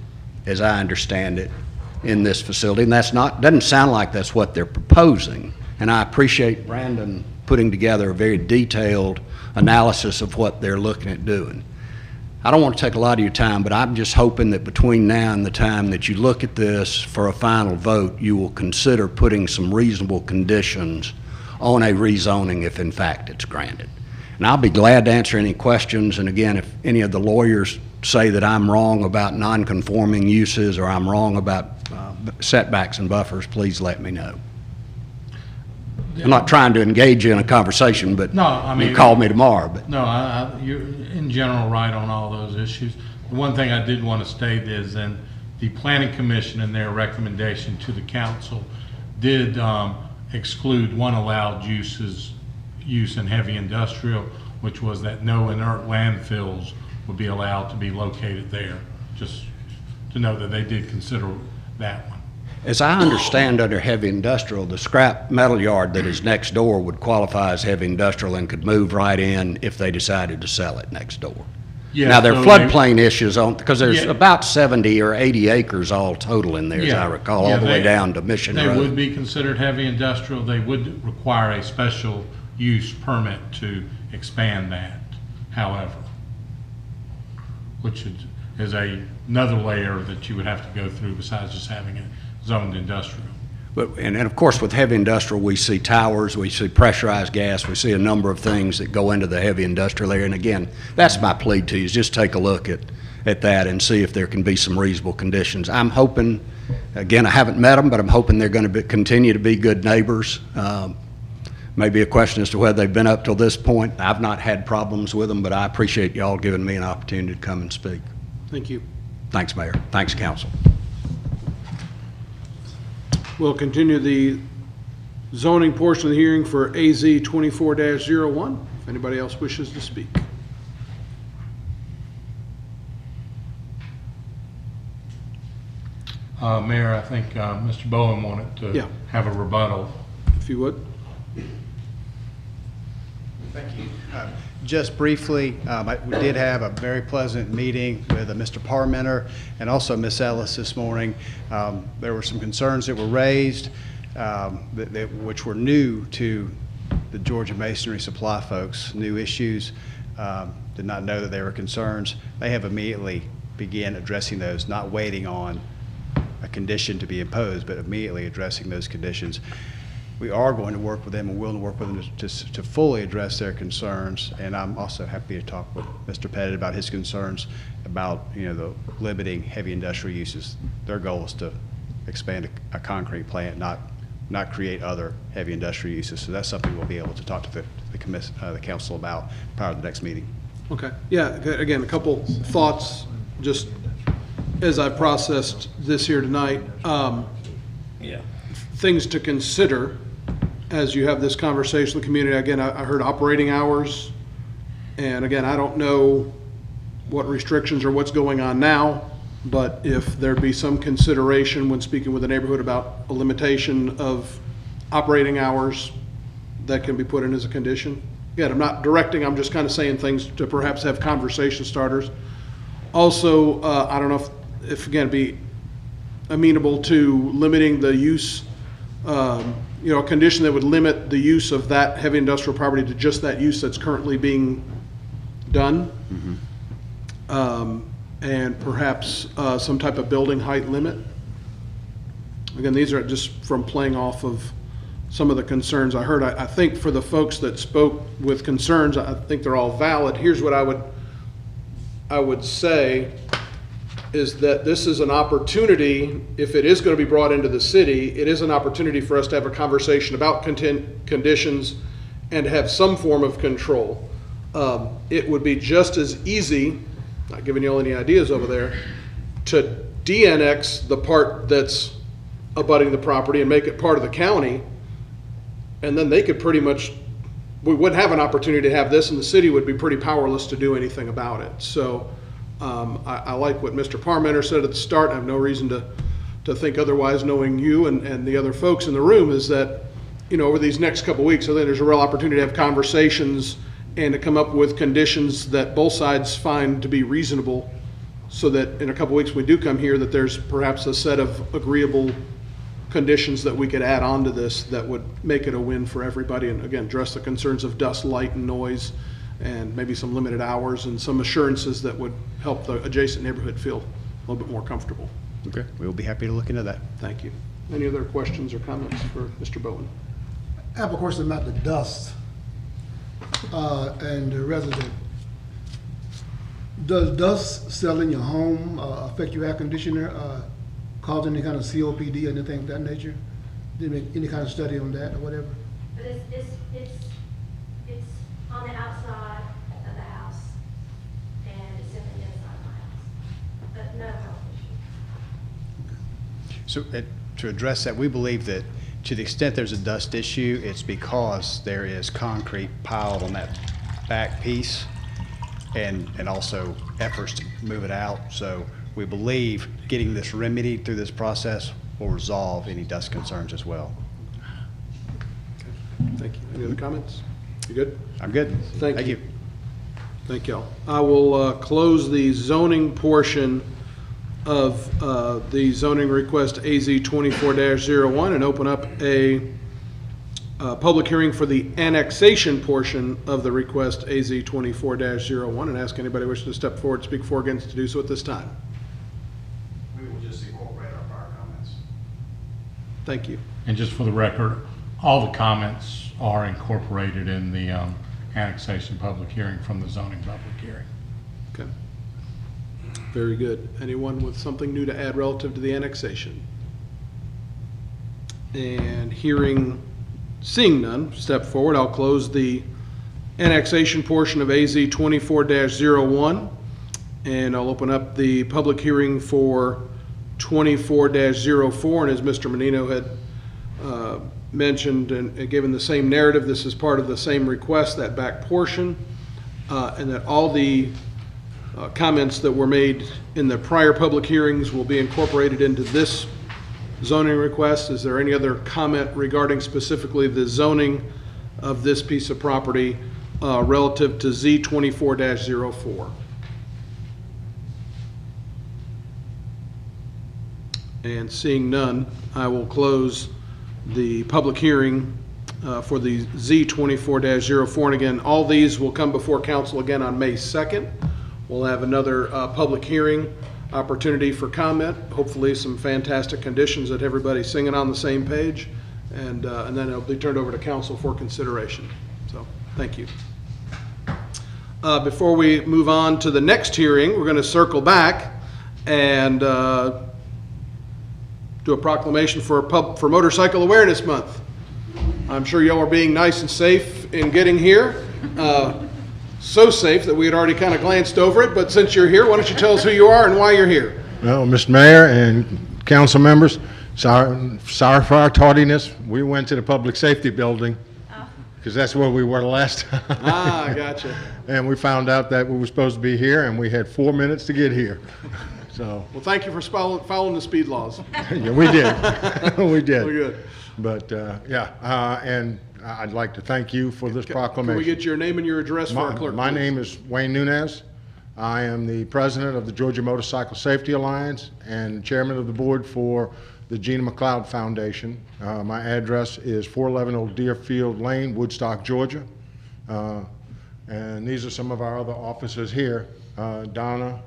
[SPEAKER 15] as I understand it, in this facility. And that's not, doesn't sound like that's what they're proposing. And I appreciate Brandon putting together a very detailed analysis of what they're looking at doing. I don't want to take a lot of your time, but I'm just hoping that between now and the time that you look at this for a final vote, you will consider putting some reasonable conditions on a rezoning if in fact it's granted. And I'll be glad to answer any questions. And again, if any of the lawyers say that I'm wrong about non-conforming uses or I'm wrong about setbacks and buffers, please let me know. I'm not trying to engage you in a conversation, but
[SPEAKER 1] No, I mean,
[SPEAKER 15] you call me tomorrow. But
[SPEAKER 1] No, you're in general right on all those issues. The one thing I did want to state is in the Planning Commission in their recommendation to the council did exclude one allowed use in heavy industrial, which was that no inert landfills would be allowed to be located there. Just to know that they did consider that one.
[SPEAKER 15] as I understand under heavy industrial, the scrap metal yard that is next door would qualify as heavy industrial and could move right in if they decided to sell it next door.
[SPEAKER 1] Yeah,
[SPEAKER 15] now, there are
[SPEAKER 1] so
[SPEAKER 15] floodplain issues on, because there's
[SPEAKER 1] Yeah.
[SPEAKER 15] about 70 or 80 acres all total in there, as I recall, all the way down to Mission
[SPEAKER 1] They
[SPEAKER 15] Road.
[SPEAKER 1] would be considered heavy industrial. They would require a special use permit to expand that, however, which is another layer that you would have to go through besides just having it zoned industrial.
[SPEAKER 15] But, and of course, with heavy industrial, we see towers, we see pressurized gas, we see a number of things that go into the heavy industrial area. And again, that's my plea to you, is just take a look at that and see if there can be some reasonable conditions. I'm hoping, again, I haven't met them, but I'm hoping they're going to continue to be good neighbors. Maybe a question as to whether they've been up till this point. I've not had problems with them, but I appreciate y'all giving me an opportunity to come and speak.
[SPEAKER 3] Thank you.
[SPEAKER 15] Thanks, Mayor. Thanks, Council.
[SPEAKER 3] We'll continue the zoning portion of the hearing for AZ 24-01. If anybody else wishes to speak.
[SPEAKER 1] Mayor, I think Mr. Bowen wanted to have a rebuttal.
[SPEAKER 3] If you would.
[SPEAKER 8] Thank you. Just briefly, we did have a very pleasant meeting with Mr. Parmenter and also Ms. Ellis this morning. There were some concerns that were raised which were new to the Georgia Masonry Supply folks, new issues. Did not know that they were concerns. They have immediately began addressing those, not waiting on a condition to be imposed, but immediately addressing those conditions. We are going to work with them and willing to work with them to fully address their concerns. And I'm also happy to talk with Mr. Pettit about his concerns about, the limiting heavy industrial uses. Their goal is to expand a concrete plant, not create other heavy industrial uses. So that's something we'll be able to talk to the council about prior to the next meeting.
[SPEAKER 3] Okay. Yeah, again, a couple thoughts just as I processed this here tonight. Things to consider as you have this conversation with the community. Again, I heard operating hours, and again, I don't know what restrictions or what's going on now, but if there'd be some consideration when speaking with the neighborhood about a limitation of operating hours, that can be put in as a condition. Again, I'm not directing, I'm just kind of saying things to perhaps have conversation starters. Also, I don't know if again, be amenable to limiting the use, a condition that would limit the use of that heavy industrial property to just that use that's currently being done. And perhaps some type of building height limit. Again, these are just from playing off of some of the concerns I heard. I think for the folks that spoke with concerns, I think they're all valid. Here's what I would say is that this is an opportunity, if it is going to be brought into the city, it is an opportunity for us to have a conversation about conditions and have some form of control. It would be just as easy, not giving you all any ideas over there, to de-annex the part that's abutting the property and make it part of the county, and then they could pretty much, we wouldn't have an opportunity to have this, and the city would be pretty powerless to do anything about it. So I like what Mr. Parmenter said at the start. I have no reason to think otherwise, knowing you and the other folks in the room, is that, you know, over these next couple of weeks, I think there's a real opportunity to have conversations and to come up with conditions that both sides find to be reasonable, so that in a couple of weeks we do come here, that there's perhaps a set of agreeable conditions that we could add on to this that would make it a win for everybody, and again, address the concerns of dust, light, and noise, and maybe some limited hours and some assurances that would help the adjacent neighborhood feel a little bit more comfortable.
[SPEAKER 8] Okay, we'll be happy to look into that.
[SPEAKER 3] Thank you. Any other questions or comments for Mr. Bowen?
[SPEAKER 4] I have a question about the dust and the resident. Does dust settle in your home affect your air conditioner, cause any kind of COPD or anything of that nature? Did you make any kind of study on that or whatever?
[SPEAKER 14] But it's on the outside of the house, and it's in the inside of my house, but no health issue.
[SPEAKER 8] So to address that, we believe that to the extent there's a dust issue, it's because there is concrete piled on that back piece, and also efforts to move it out. So we believe getting this remedied through this process will resolve any dust concerns as well.
[SPEAKER 3] Okay. Thank you. Any other comments? You good?
[SPEAKER 8] I'm good.
[SPEAKER 3] Thank you. Thank y'all. I will close the zoning portion of the zoning request AZ 24-01 and open up a public hearing for the annexation portion of the request AZ 24-01, and ask anybody wishing to step forward, speak for or against, to do so at this time.
[SPEAKER 11] We will just incorporate our prior comments.
[SPEAKER 3] Thank you.
[SPEAKER 1] And just for the record, all the comments are incorporated in the annexation public hearing from the zoning public hearing.
[SPEAKER 3] Okay. Very good. Anyone with something new to add relative to the annexation? And seeing none, step forward. I'll close the annexation portion of AZ 24-01, and I'll open up the public hearing for 24-04. And as Mr. Menino had mentioned and given the same narrative, this is part of the same request, that back portion, and that all the comments that were made in the prior public hearings will be incorporated into this zoning request. Is there any other comment regarding specifically the zoning of this piece of property relative to Z 24-04? And seeing none, I will close the public hearing for the Z 24-04. And again, all these will come before council again on May 2nd. We'll have another public hearing opportunity for comment, hopefully some fantastic conditions that everybody's singing on the same page, and then it'll be turned over to council for consideration. So, thank you. Before we move on to the next hearing, we're going to circle back and do a proclamation for Motorcycle Awareness Month. I'm sure y'all are being nice and safe in getting here. So safe that we had already kind of glanced over it, but since you're here, why don't you tell us who you are and why you're here?
[SPEAKER 16] Well, Mr. Mayor and council members, sorry for our tardiness. We went to the public safety building because that's where we were the last time.
[SPEAKER 3] Ah, gotcha.
[SPEAKER 16] And we found out that we were supposed to be here, and we had 4 minutes to get here. So.
[SPEAKER 3] Well, thank you for following the speed laws.
[SPEAKER 16] Yeah, we did. We did.
[SPEAKER 3] We're good.
[SPEAKER 16] But and I'd like to thank you for this proclamation.
[SPEAKER 3] Can we get your name and your address for our clerk?
[SPEAKER 16] My name is Wayne Nunez. I am the president of the Georgia Motorcycle Safety Alliance and chairman of the board for the Gina McLeod Foundation. My address is 411 Old Deerfield Lane, Woodstock, Georgia. And these are some of our other officers here. Donna,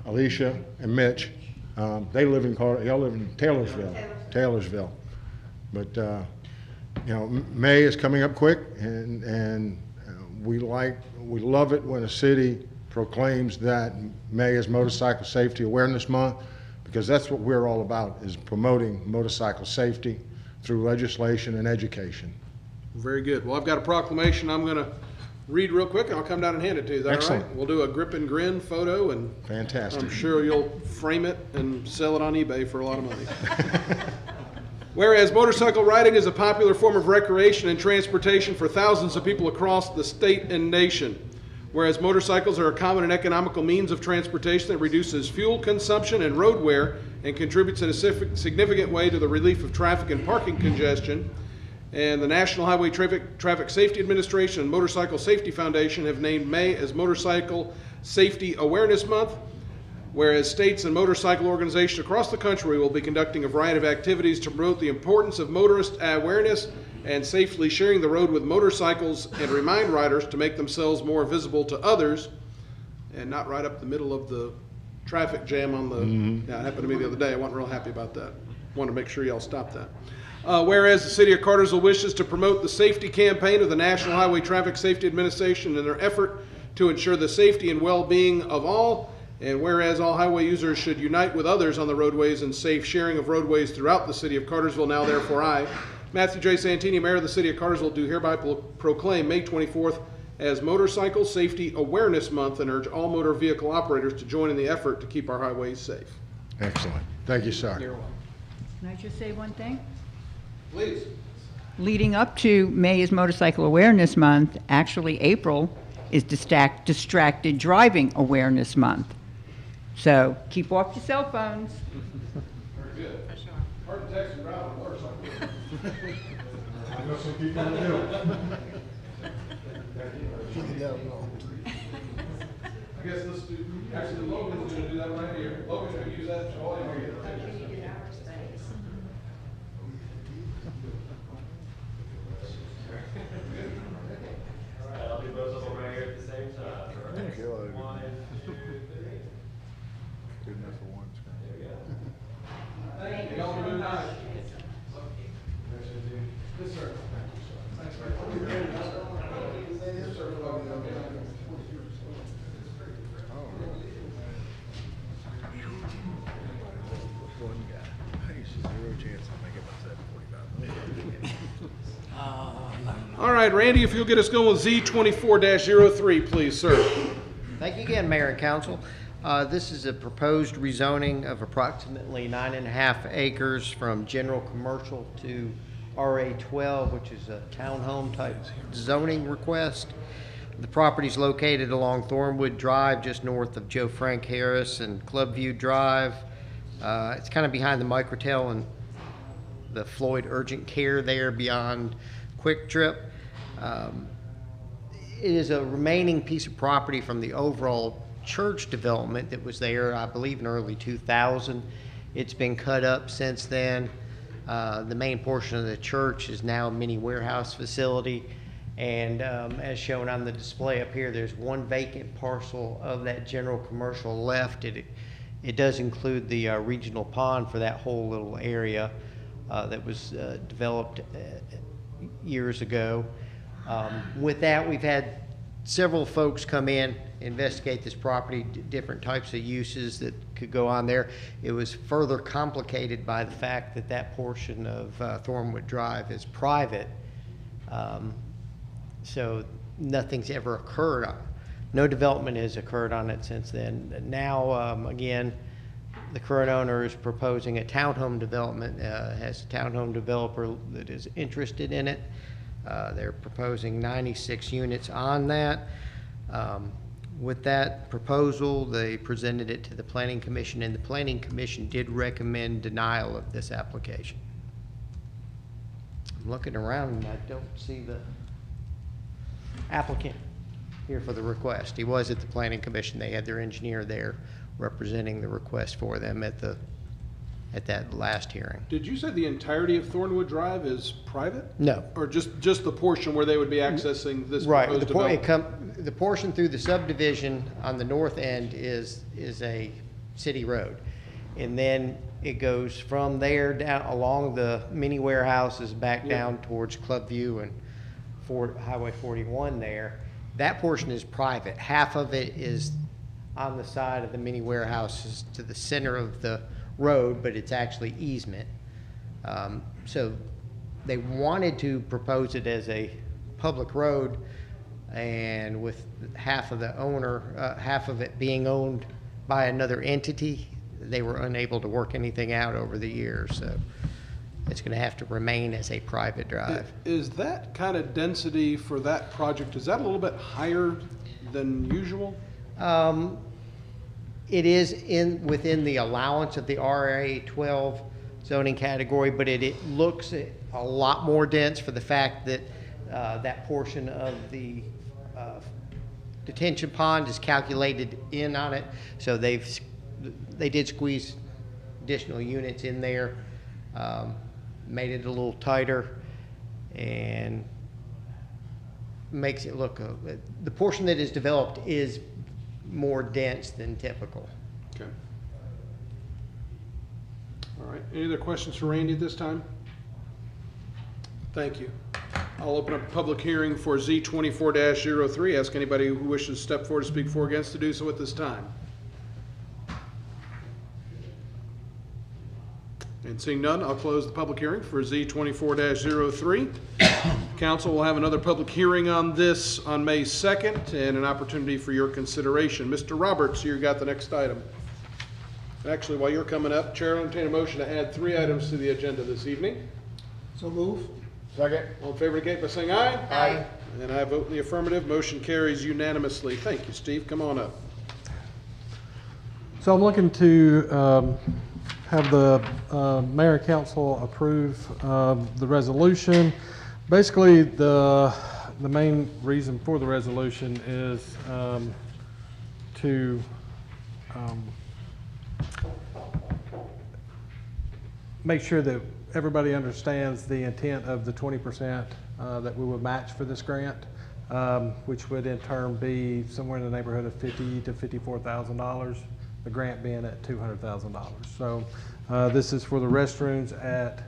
[SPEAKER 16] Alicia, and Mitch. They live in Taylorsville. But you know, May is coming up quick, and we love it when a city proclaims that May is Motorcycle Safety Awareness Month, because that's what we're all about, is promoting motorcycle safety through legislation and education.
[SPEAKER 3] Very good. Well, I've got a proclamation I'm going to read real quick, and I'll come down and hand it to you. Is that
[SPEAKER 16] Excellent.
[SPEAKER 3] all right? We'll do a grip and grin photo, and
[SPEAKER 16] Fantastic.
[SPEAKER 3] I'm sure you'll frame it and sell it on eBay for a lot of money. Whereas motorcycle riding is a popular form of recreation and transportation for thousands of people across the state and nation. Whereas motorcycles are a common and economical means of transportation that reduces fuel consumption and road wear and contributes in a significant way to the relief of traffic and parking congestion. And the National Highway Traffic Safety Administration and Motorcycle Safety Foundation have named May as Motorcycle Safety Awareness Month. Whereas states and motorcycle organizations across the country will be conducting a variety of activities to promote the importance of motorist awareness and safely sharing the road with motorcycles, and remind riders to make themselves more visible to others and not right up the middle of the traffic jam on the, yeah, it happened to me the other day. I wasn't real happy about that. Wanted to make sure y'all stopped that. Whereas the City of Cartersville wishes to promote the safety campaign of the National Highway Traffic Safety Administration in their effort to ensure the safety and well-being of all. And whereas all highway users should unite with others on the roadways and safe sharing of roadways throughout the City of Cartersville, now therefore I, Matthew J. Santini, Mayor of the City of Cartersville, do hereby proclaim May 24th as Motorcycle Safety Awareness Month, and urge all motor vehicle operators to join in the effort to keep our highways safe.
[SPEAKER 16] Excellent. Thank you, sir.
[SPEAKER 3] You're welcome.
[SPEAKER 17] Can I just say one thing?
[SPEAKER 3] Please.
[SPEAKER 17] Leading up to May is Motorcycle Awareness Month, actually April is Distracted Driving Awareness Month. So keep off your cell phones.
[SPEAKER 3] Very good. For sure. Hard to text and drive on a motorcycle.
[SPEAKER 16] I know some people that do.
[SPEAKER 3] I guess let's do, actually Logan's going to do that right here. Logan's going to use that to all of you.
[SPEAKER 10] I'll do both of them right here at the same time.
[SPEAKER 2] Thank you.
[SPEAKER 10] 1, 2, 3.
[SPEAKER 2] Good enough for one screen.
[SPEAKER 10] There we go.
[SPEAKER 3] Thank you. Y'all are doing nice. Yes, sir. Thanks, sir. Yes, sir.
[SPEAKER 2] One guy. I used to zero chance I'll make it by 7:45.
[SPEAKER 3] All right, Randy, if you'll get us going with Z24-03, please, sir.
[SPEAKER 7] Thank you again, Mayor and Council. This is a proposed rezoning of approximately 9.5 acres from general commercial to RA12, which is a townhome type zoning request. The property is located along Thornwood Drive, just north of Joe Frank Harris and Clubview Drive. It's kind of behind the Microtel and the Floyd Urgent Care there beyond Quick Trip. It is a remaining piece of property from the overall church development that was there, I believe, in early 2000. It's been cut up since then. The main portion of the church is now a mini warehouse facility. And as shown on the display up here, there's one vacant parcel of that general commercial left. It does include the regional pond for that whole little area that was developed years ago. With that, we've had several folks come in, investigate this property, different types of uses that could go on there. It was further complicated by the fact that that portion of Thornwood Drive is private. So nothing's ever occurred. No development has occurred on it since then. Now, again, the current owner is proposing a townhome development, has a townhome developer that is interested in it. They're proposing 96 units on that. With that proposal, they presented it to the Planning Commission, and the Planning Commission did recommend denial of this application. I'm looking around and I don't see the applicant here for the request. He was at the Planning Commission. They had their engineer there representing the request for them at that last hearing.
[SPEAKER 3] Did you say the entirety of Thornwood Drive is private?
[SPEAKER 7] No.
[SPEAKER 3] Or just the portion where they would be accessing this
[SPEAKER 7] Right.
[SPEAKER 3] proposed development?
[SPEAKER 7] The portion through the subdivision on the north end is a city road. And then It goes from there down along the mini warehouses back down towards Clubview and Highway 41 there. That portion is private. Half of it is on the side of the mini warehouses to the center of the road, but it's actually easement. So they wanted to propose it as a public road, and with half of the owner, half of it being owned by another entity, they were unable to work anything out over the years. So it's going to have to remain as a private drive.
[SPEAKER 3] Is that kind of density for that project, is that a little bit higher than usual?
[SPEAKER 7] It is within the allowance of the RA 12 zoning category, but it looks a lot more dense for the fact that that portion of the detention pond is calculated in on it. So they did squeeze additional units in there, made it a little tighter, and makes it look, the portion that is developed is more dense than typical.
[SPEAKER 3] Okay. All right, any other questions for Randy at this time? Thank you. I'll open up a public hearing for Z24-03. Ask anybody who wishes to step forward to speak for or against to do so at this time. And seeing none, I'll close the public hearing for Z24-03. Council will have another public hearing on this on May 2nd and an opportunity for your consideration. Mr. Roberts, you got the next item. Actually, while you're coming up, Chair will entertain a motion to add 3 items to the agenda this evening.
[SPEAKER 4] So move.
[SPEAKER 2] Second.
[SPEAKER 3] All in favor indicate by saying aye.
[SPEAKER 5] Aye.
[SPEAKER 3] And I vote in the affirmative. Motion carries unanimously. Thank you, Steve. Come on up.
[SPEAKER 18] So I'm looking to have the mayor and council approve the resolution. Basically, the main reason for the resolution is to make sure that everybody understands the intent of the 20% that we would match for this grant, which would in turn be somewhere in the neighborhood of $50,000 to $54,000. The grant being at $200,000. So this is for the restrooms at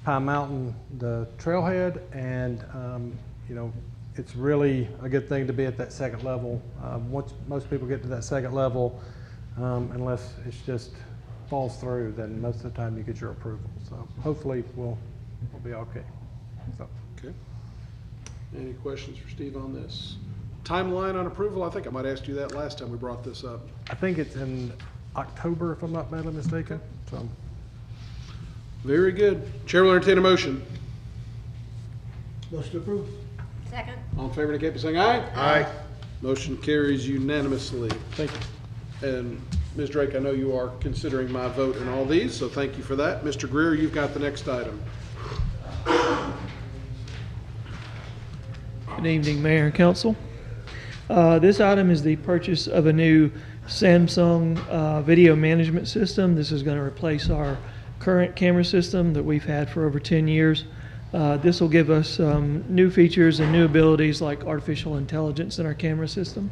[SPEAKER 18] Pine Mountain, the trailhead, and you know, it's really a good thing to be at that second level. Once most people get to that second level, unless it's just falls through, then most of the time you get your approval. So hopefully we'll be okay. So.
[SPEAKER 3] Okay. Any questions for Steve on this? Timeline on approval? I think I might ask you that last time we brought this up.
[SPEAKER 18] I think it's in October, if I'm not badly mistaken. So.
[SPEAKER 3] Very good. Chair will entertain a motion.
[SPEAKER 4] Motion approved.
[SPEAKER 5] Second.
[SPEAKER 3] All in favor indicate by saying aye.
[SPEAKER 2] Aye.
[SPEAKER 3] Motion carries unanimously.
[SPEAKER 18] Thank you.
[SPEAKER 3] And Ms. Drake, I know you are considering my vote in all these, so thank you for that. Mr. Greer, you've got the next item.
[SPEAKER 19] Good evening, Mayor and Council. This item is the purchase of a new Samsung video management system. This is going to replace our current camera system that we've had for over 10 years. This will give us new features and new abilities like artificial intelligence in our camera system.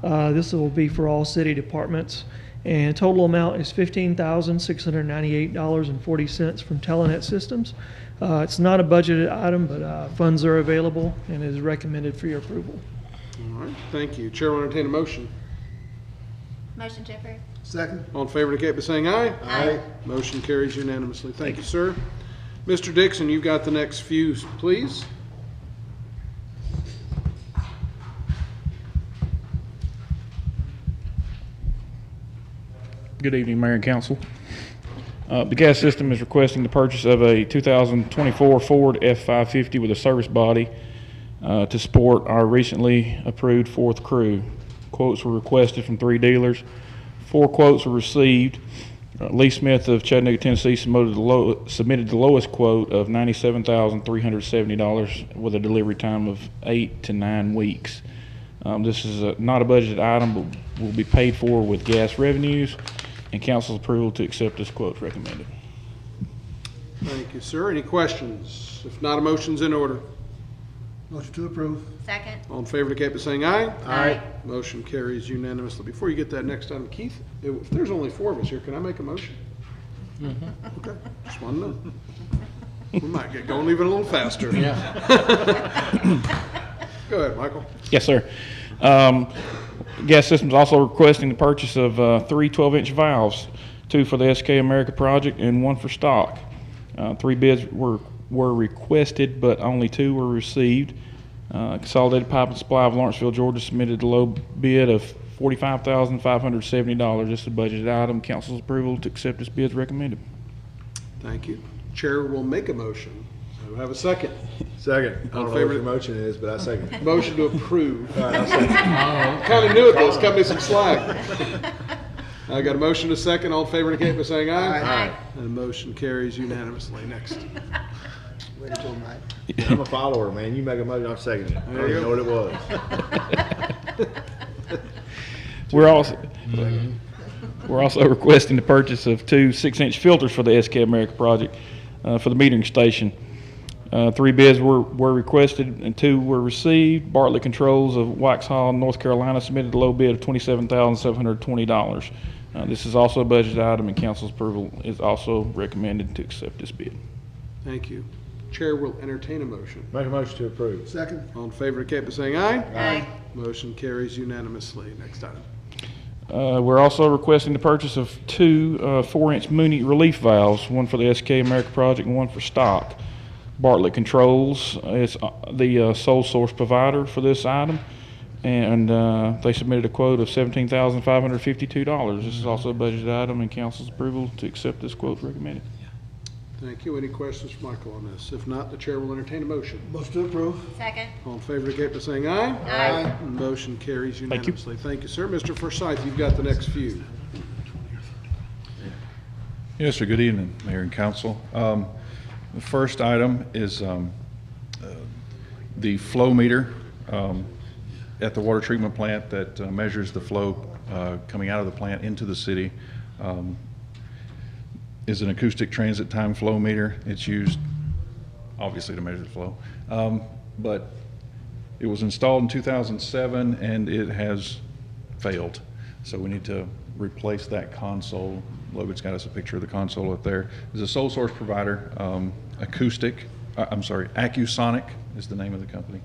[SPEAKER 19] This will be for all city departments, and total amount is $15,698.40 from Telenet Systems. It's not a budgeted item, but funds are available and is recommended for your approval.
[SPEAKER 3] All right, thank you. Chair will entertain a motion.
[SPEAKER 5] Motion to approve.
[SPEAKER 4] Second.
[SPEAKER 3] All in favor indicate by saying aye.
[SPEAKER 5] Aye.
[SPEAKER 3] Motion carries unanimously. Thank you, sir. Mr. Dixon, you've got the next few, please.
[SPEAKER 20] Good evening, Mayor and Council. The gas system is requesting the purchase of a 2024 Ford F-550 with a service body to support our recently approved 4th crew. Quotes were requested from 3 dealers. 4 quotes were received. Lee Smith of Chattanooga, Tennessee submitted the lowest quote of $97,370 with a delivery time of 8 to 9 weeks. This is not a budgeted item, but will be paid for with gas revenues, and council's approval to accept this quote is recommended.
[SPEAKER 3] Thank you, sir. Any questions? If not, a motion's in order.
[SPEAKER 4] Motion to approve.
[SPEAKER 5] Second.
[SPEAKER 3] All in favor indicate by saying aye.
[SPEAKER 5] Aye.
[SPEAKER 3] Motion carries unanimously. Before you get that next item, Keith, if there's only 4 of us here, can I make a motion? Okay, just want to know. We might get going even a little faster.
[SPEAKER 20] Yeah.
[SPEAKER 3] Go ahead, Michael.
[SPEAKER 20] Yes, sir. Gas Systems also requesting the purchase of 3 12-inch valves, 2 for the SK America project and 1 for stock. 3 bids were requested, but only 2 were received. Consolidated Pipe and Supply of Lawrenceville, Georgia submitted a low bid of $45,570. This is a budgeted item. Council's approval to accept this bid is recommended.
[SPEAKER 3] Thank you. Chair will make a motion. Do I have a second?
[SPEAKER 2] Second. I
[SPEAKER 3] All
[SPEAKER 2] don't
[SPEAKER 3] in
[SPEAKER 2] know
[SPEAKER 3] favor?
[SPEAKER 2] what your motion is, but I second.
[SPEAKER 3] Motion to approve.
[SPEAKER 2] All right, I'll second.
[SPEAKER 3] Kind of knew it, though. Cut me some slack. I got a motion to second. All in favor indicate by saying aye.
[SPEAKER 5] Aye.
[SPEAKER 3] And the motion carries unanimously. Next.
[SPEAKER 4] Wait until night.
[SPEAKER 2] I'm a follower, man. You make a motion, I'm seconding it. I don't even know what it was.
[SPEAKER 20] We're also requesting the purchase of 2 6-inch filters for the SK America project for the metering station. 3 bids were requested and 2 were received. Bartlett Controls of Waxhaw, North Carolina submitted a low bid of $27,720. This is also a budget item, and council's approval is also recommended to accept this bid.
[SPEAKER 3] Thank you. Chair will entertain a motion.
[SPEAKER 2] Make a motion to approve.
[SPEAKER 4] Second.
[SPEAKER 3] All in favor indicate by saying aye.
[SPEAKER 5] Aye.
[SPEAKER 3] Motion carries unanimously. Next item.
[SPEAKER 20] We're also requesting the purchase of 2 4-inch Mooney relief valves, 1 for the SK America project and 1 for stock. Bartlett Controls is the sole source provider for this item, and they submitted a quote of $17,552. This is also a budget item, and council's approval to accept this quote recommended.
[SPEAKER 3] Thank you. Any questions for Michael on this? If not, the chair will entertain a motion.
[SPEAKER 4] Motion to approve.
[SPEAKER 5] Second.
[SPEAKER 3] All in favor indicate by saying aye.
[SPEAKER 5] Aye.
[SPEAKER 3] Motion carries
[SPEAKER 20] you.
[SPEAKER 3] unanimously. Thank you, sir. Mr. Forsyth, you've got the next few.
[SPEAKER 21] Yes, sir. Good evening, Mayor and Council. The first item is the flow meter at the water treatment plant that measures the flow coming out of the plant into the city. Is an acoustic transit time flow meter. It's used obviously to measure the flow, but it was installed in 2007 and it has failed. So we need to replace that console. Logan's got us a picture of the console up there. It's a sole source provider, Accusonic is the name of the company.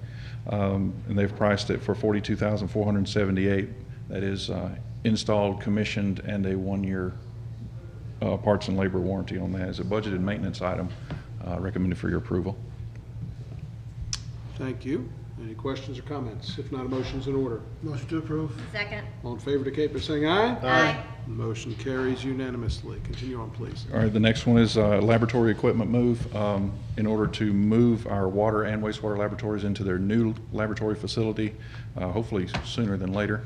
[SPEAKER 21] And they've priced it for $42,478. That is installed, commissioned, and a 1-year parts and labor warranty on that. As a budgeted maintenance item, recommended for your approval.
[SPEAKER 3] Thank you. Any questions or comments? If not, a motion's in order.
[SPEAKER 4] Motion to approve.
[SPEAKER 5] Second.
[SPEAKER 3] All in favor indicate by saying aye.
[SPEAKER 5] Aye.
[SPEAKER 3] Motion carries unanimously. Continue on, please.
[SPEAKER 21] All right, the next one is laboratory equipment move. In order to move our water and wastewater laboratories into their new laboratory facility, hopefully sooner than later,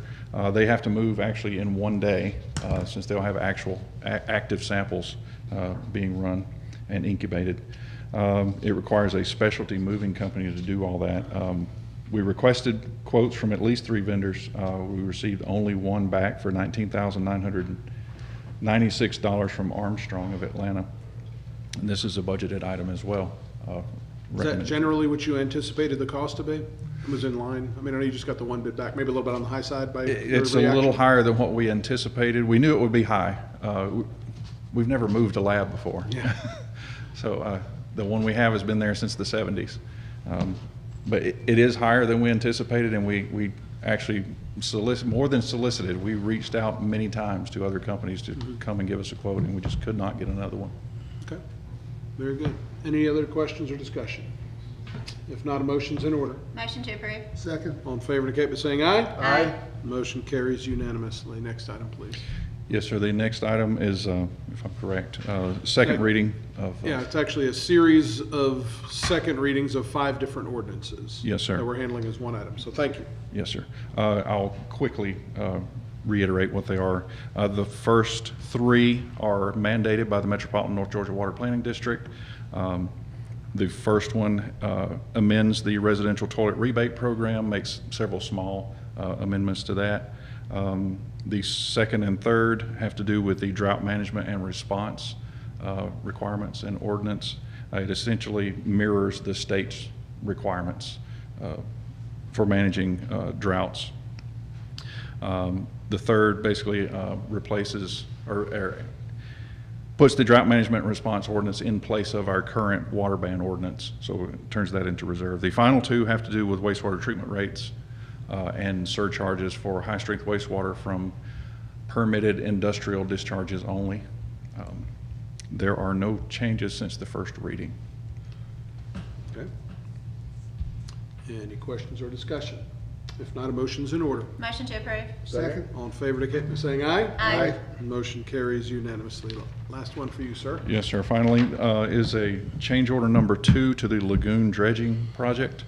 [SPEAKER 21] they have to move actually in 1 day since they'll have actual active samples being run and incubated. It requires a specialty moving company to do all that. We requested quotes from at least 3 vendors. We received only 1 back for $19,996 from Armstrong of Atlanta. And this is a budgeted item as well.
[SPEAKER 3] Is that generally what you anticipated the cost to be? It was in line? I mean, I know you just got the 1 bid back, maybe a little bit on the high side by your
[SPEAKER 21] It's a
[SPEAKER 3] reaction?
[SPEAKER 21] little higher than what we anticipated. We knew it would be high. We've never moved a lab before.
[SPEAKER 3] Yeah.
[SPEAKER 21] So the one we have has been there since the 70s. But it is higher than we anticipated, and we actually more than solicited. We reached out many times to other companies to come and give us a quote, and we just could not get another one.
[SPEAKER 3] Okay, very good. Any other questions or discussion? If not, a motion's in order.
[SPEAKER 5] Motion to approve.
[SPEAKER 4] Second.
[SPEAKER 3] All in favor indicate by saying aye.
[SPEAKER 5] Aye.
[SPEAKER 3] Motion carries unanimously. Next item, please.
[SPEAKER 21] Yes, sir. The next item is, if I'm correct, second reading of.
[SPEAKER 3] Yeah, it's actually a series of second readings of 5 different ordinances.
[SPEAKER 21] Yes, sir.
[SPEAKER 3] That we're handling as one item, so thank you.
[SPEAKER 21] Yes, sir. I'll quickly reiterate what they are. The first 3 are mandated by the Metropolitan North Georgia Water Planning District. The first one amends the residential toilet rebate program, makes several small amendments to that. The second and third have to do with the drought management and response requirements and ordinance. It essentially mirrors the state's requirements for managing droughts. The third basically replaces or puts the drought management response ordinance in place of our current water ban ordinance, so it turns that into reserve. The final two have to do with wastewater treatment rates and surcharges for high-strength wastewater from permitted industrial discharges only. There are no changes since the first reading.
[SPEAKER 3] Okay. Any questions or discussion? If not, a motion's in order.
[SPEAKER 5] Motion to approve.
[SPEAKER 3] Second. All in favor indicate by saying aye.
[SPEAKER 5] Aye.
[SPEAKER 3] Motion carries unanimously. Last one for you, sir.
[SPEAKER 21] Yes, sir. Finally, is a change order number 2 to the lagoon dredging project.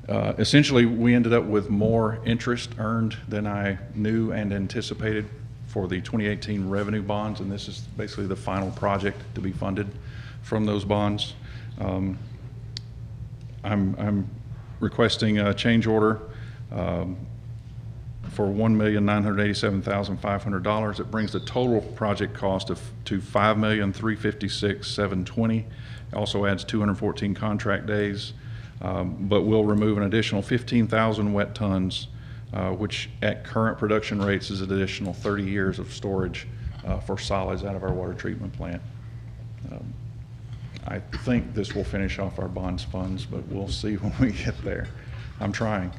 [SPEAKER 21] Essentially, we ended up with more interest earned than I knew and anticipated for the 2018 revenue bonds, and this is basically the final project to be funded from those bonds. I'm requesting a change order for $1,987,500. It brings the total project cost to $5,356,720. Also adds 214 contract days, but will remove an additional 15,000 wet tons, which at current production rates is an additional 30 years of storage for solids out of our water treatment plant. I think this will finish off our bonds funds, but we'll see when we get there. I'm trying,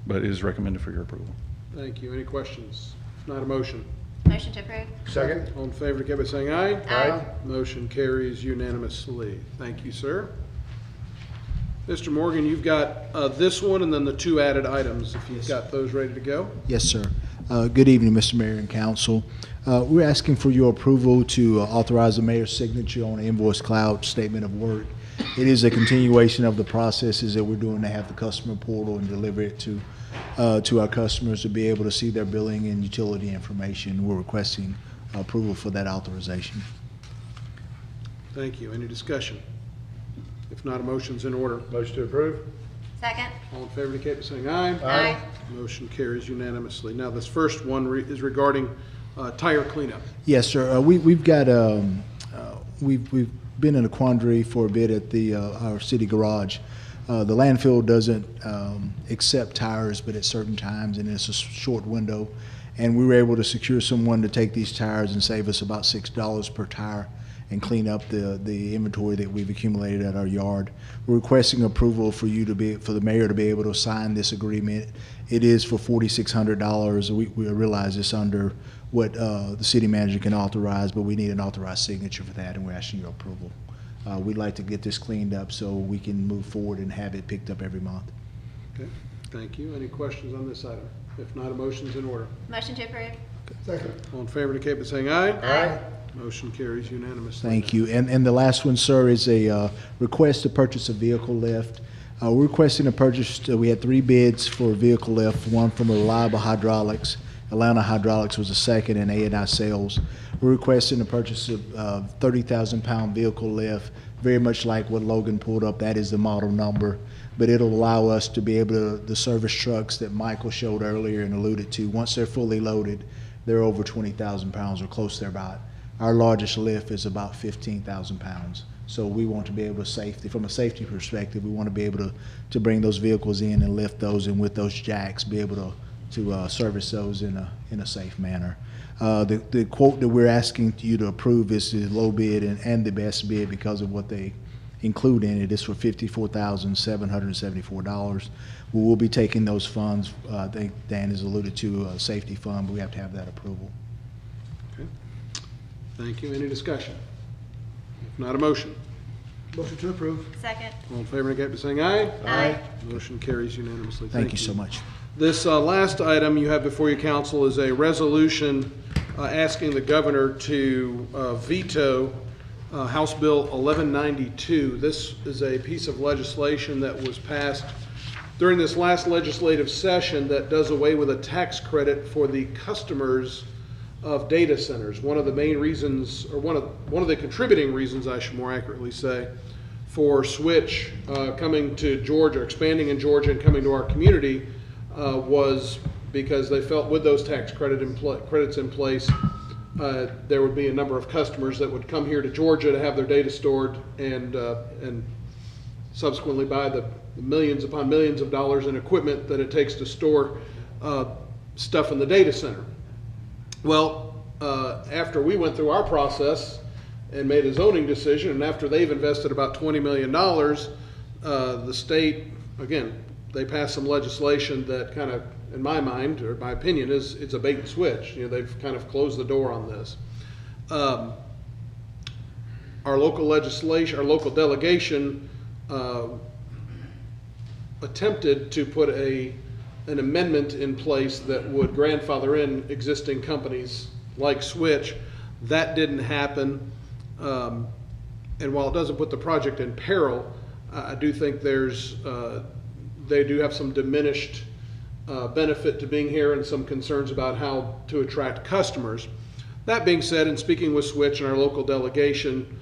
[SPEAKER 21] but it is recommended for your approval.
[SPEAKER 3] Thank you. Any questions? If not, a motion.
[SPEAKER 5] Motion to approve.
[SPEAKER 3] Second. All in favor indicate by saying aye.
[SPEAKER 5] Aye.
[SPEAKER 3] Motion carries unanimously. Thank you, sir. Mr. Morgan, you've got this one and then the 2 added items, if you've got those ready to go.
[SPEAKER 2] Yes, sir. Good evening, Mr. Mayor and Council. We're asking for your approval to authorize the mayor's signature on the Invoice Cloud Statement of Work. It is a continuation of the processes that we're doing to have the customer portal and deliver it to our customers to be able to see their billing and utility information. We're requesting approval for that authorization.
[SPEAKER 3] Thank you. Any discussion? If not, a motion's in order. Motion to approve.
[SPEAKER 5] Second.
[SPEAKER 3] All in favor indicate by saying aye.
[SPEAKER 5] Aye.
[SPEAKER 3] Motion carries unanimously. Now, this first one is regarding tire cleanup.
[SPEAKER 2] Yes, sir. We've got we've been in a quandary for a bit at our city garage. The landfill doesn't accept tires, but at certain times, and it's a short window. And we were able to secure someone to take these tires and save us about $6 per tire and clean up the inventory that we've accumulated at our yard. We're requesting approval for the mayor to be able to sign this agreement. It is for $4,600. We realize it's under what the city manager can authorize, but we need an authorized signature for that, and we're asking your approval. We'd like to get this cleaned up so we can move forward and have it picked up every month.
[SPEAKER 3] Okay, thank you. Any questions on this item? If not, a motion's in order.
[SPEAKER 5] Motion to approve.
[SPEAKER 3] Second. All in favor indicate by saying aye.
[SPEAKER 5] Aye.
[SPEAKER 3] Motion carries unanimously.
[SPEAKER 2] Thank you. And the last one, sir, is a request to purchase a vehicle lift. We're requesting a purchase. We had 3 bids for a vehicle lift, one from Reliable Hydraulics. Atlanta Hydraulics was the second, and A&I Sales. We're requesting a purchase of 30,000-pound vehicle lift, very much like what Logan pulled up. That is the model number, but it'll allow us to be able to, the service trucks that Michael showed earlier and alluded to, once they're fully loaded, they're over 20,000 pounds or close thereabout. Our largest lift is about 15,000 pounds. So we want to be able to from a safety perspective, we want to be able to bring those vehicles in and lift those, and with those jacks, be able to service those in a safe manner. The quote that we're asking you to approve is the low bid and the best bid because of what they include in it. It's for $54,774. We will be taking those funds. I think Dan has alluded to a safety fund, but we have to have that approval.
[SPEAKER 3] Okay. Thank you. Any discussion? If not, a motion. Motion to approve.
[SPEAKER 5] Second.
[SPEAKER 3] All in favor indicate by saying aye.
[SPEAKER 5] Aye.
[SPEAKER 3] Motion carries unanimously.
[SPEAKER 2] Thank you so much.
[SPEAKER 3] This last item you have before you, council, is a resolution asking the governor to veto House Bill 1192. This is a piece of legislation that was passed during this last legislative session that does away with a tax credit for the customers of data centers. One of the main reasons, or one of the contributing reasons, I should more accurately say, for Switch coming to Georgia, expanding in Georgia and coming to our community was because they felt with those tax credits in place, there would be a number of customers that would come here to Georgia to have their data stored and subsequently buy the millions upon millions of dollars in equipment that it takes to store stuff in the data center. Well, after we went through our process and made a zoning decision, and after they've invested about $20 million, the state, again, they passed some legislation that kind of, in my mind, or my opinion, is it's a bait and switch. You know, they've kind of closed the door on this. Our local legislation, our local delegation attempted to put an amendment in place that would grandfather in existing companies like Switch. That didn't happen. And while it doesn't put the project in peril, I do think they do have some diminished benefit to being here and some concerns about how to attract customers. That being said, in speaking with Switch and our local delegation,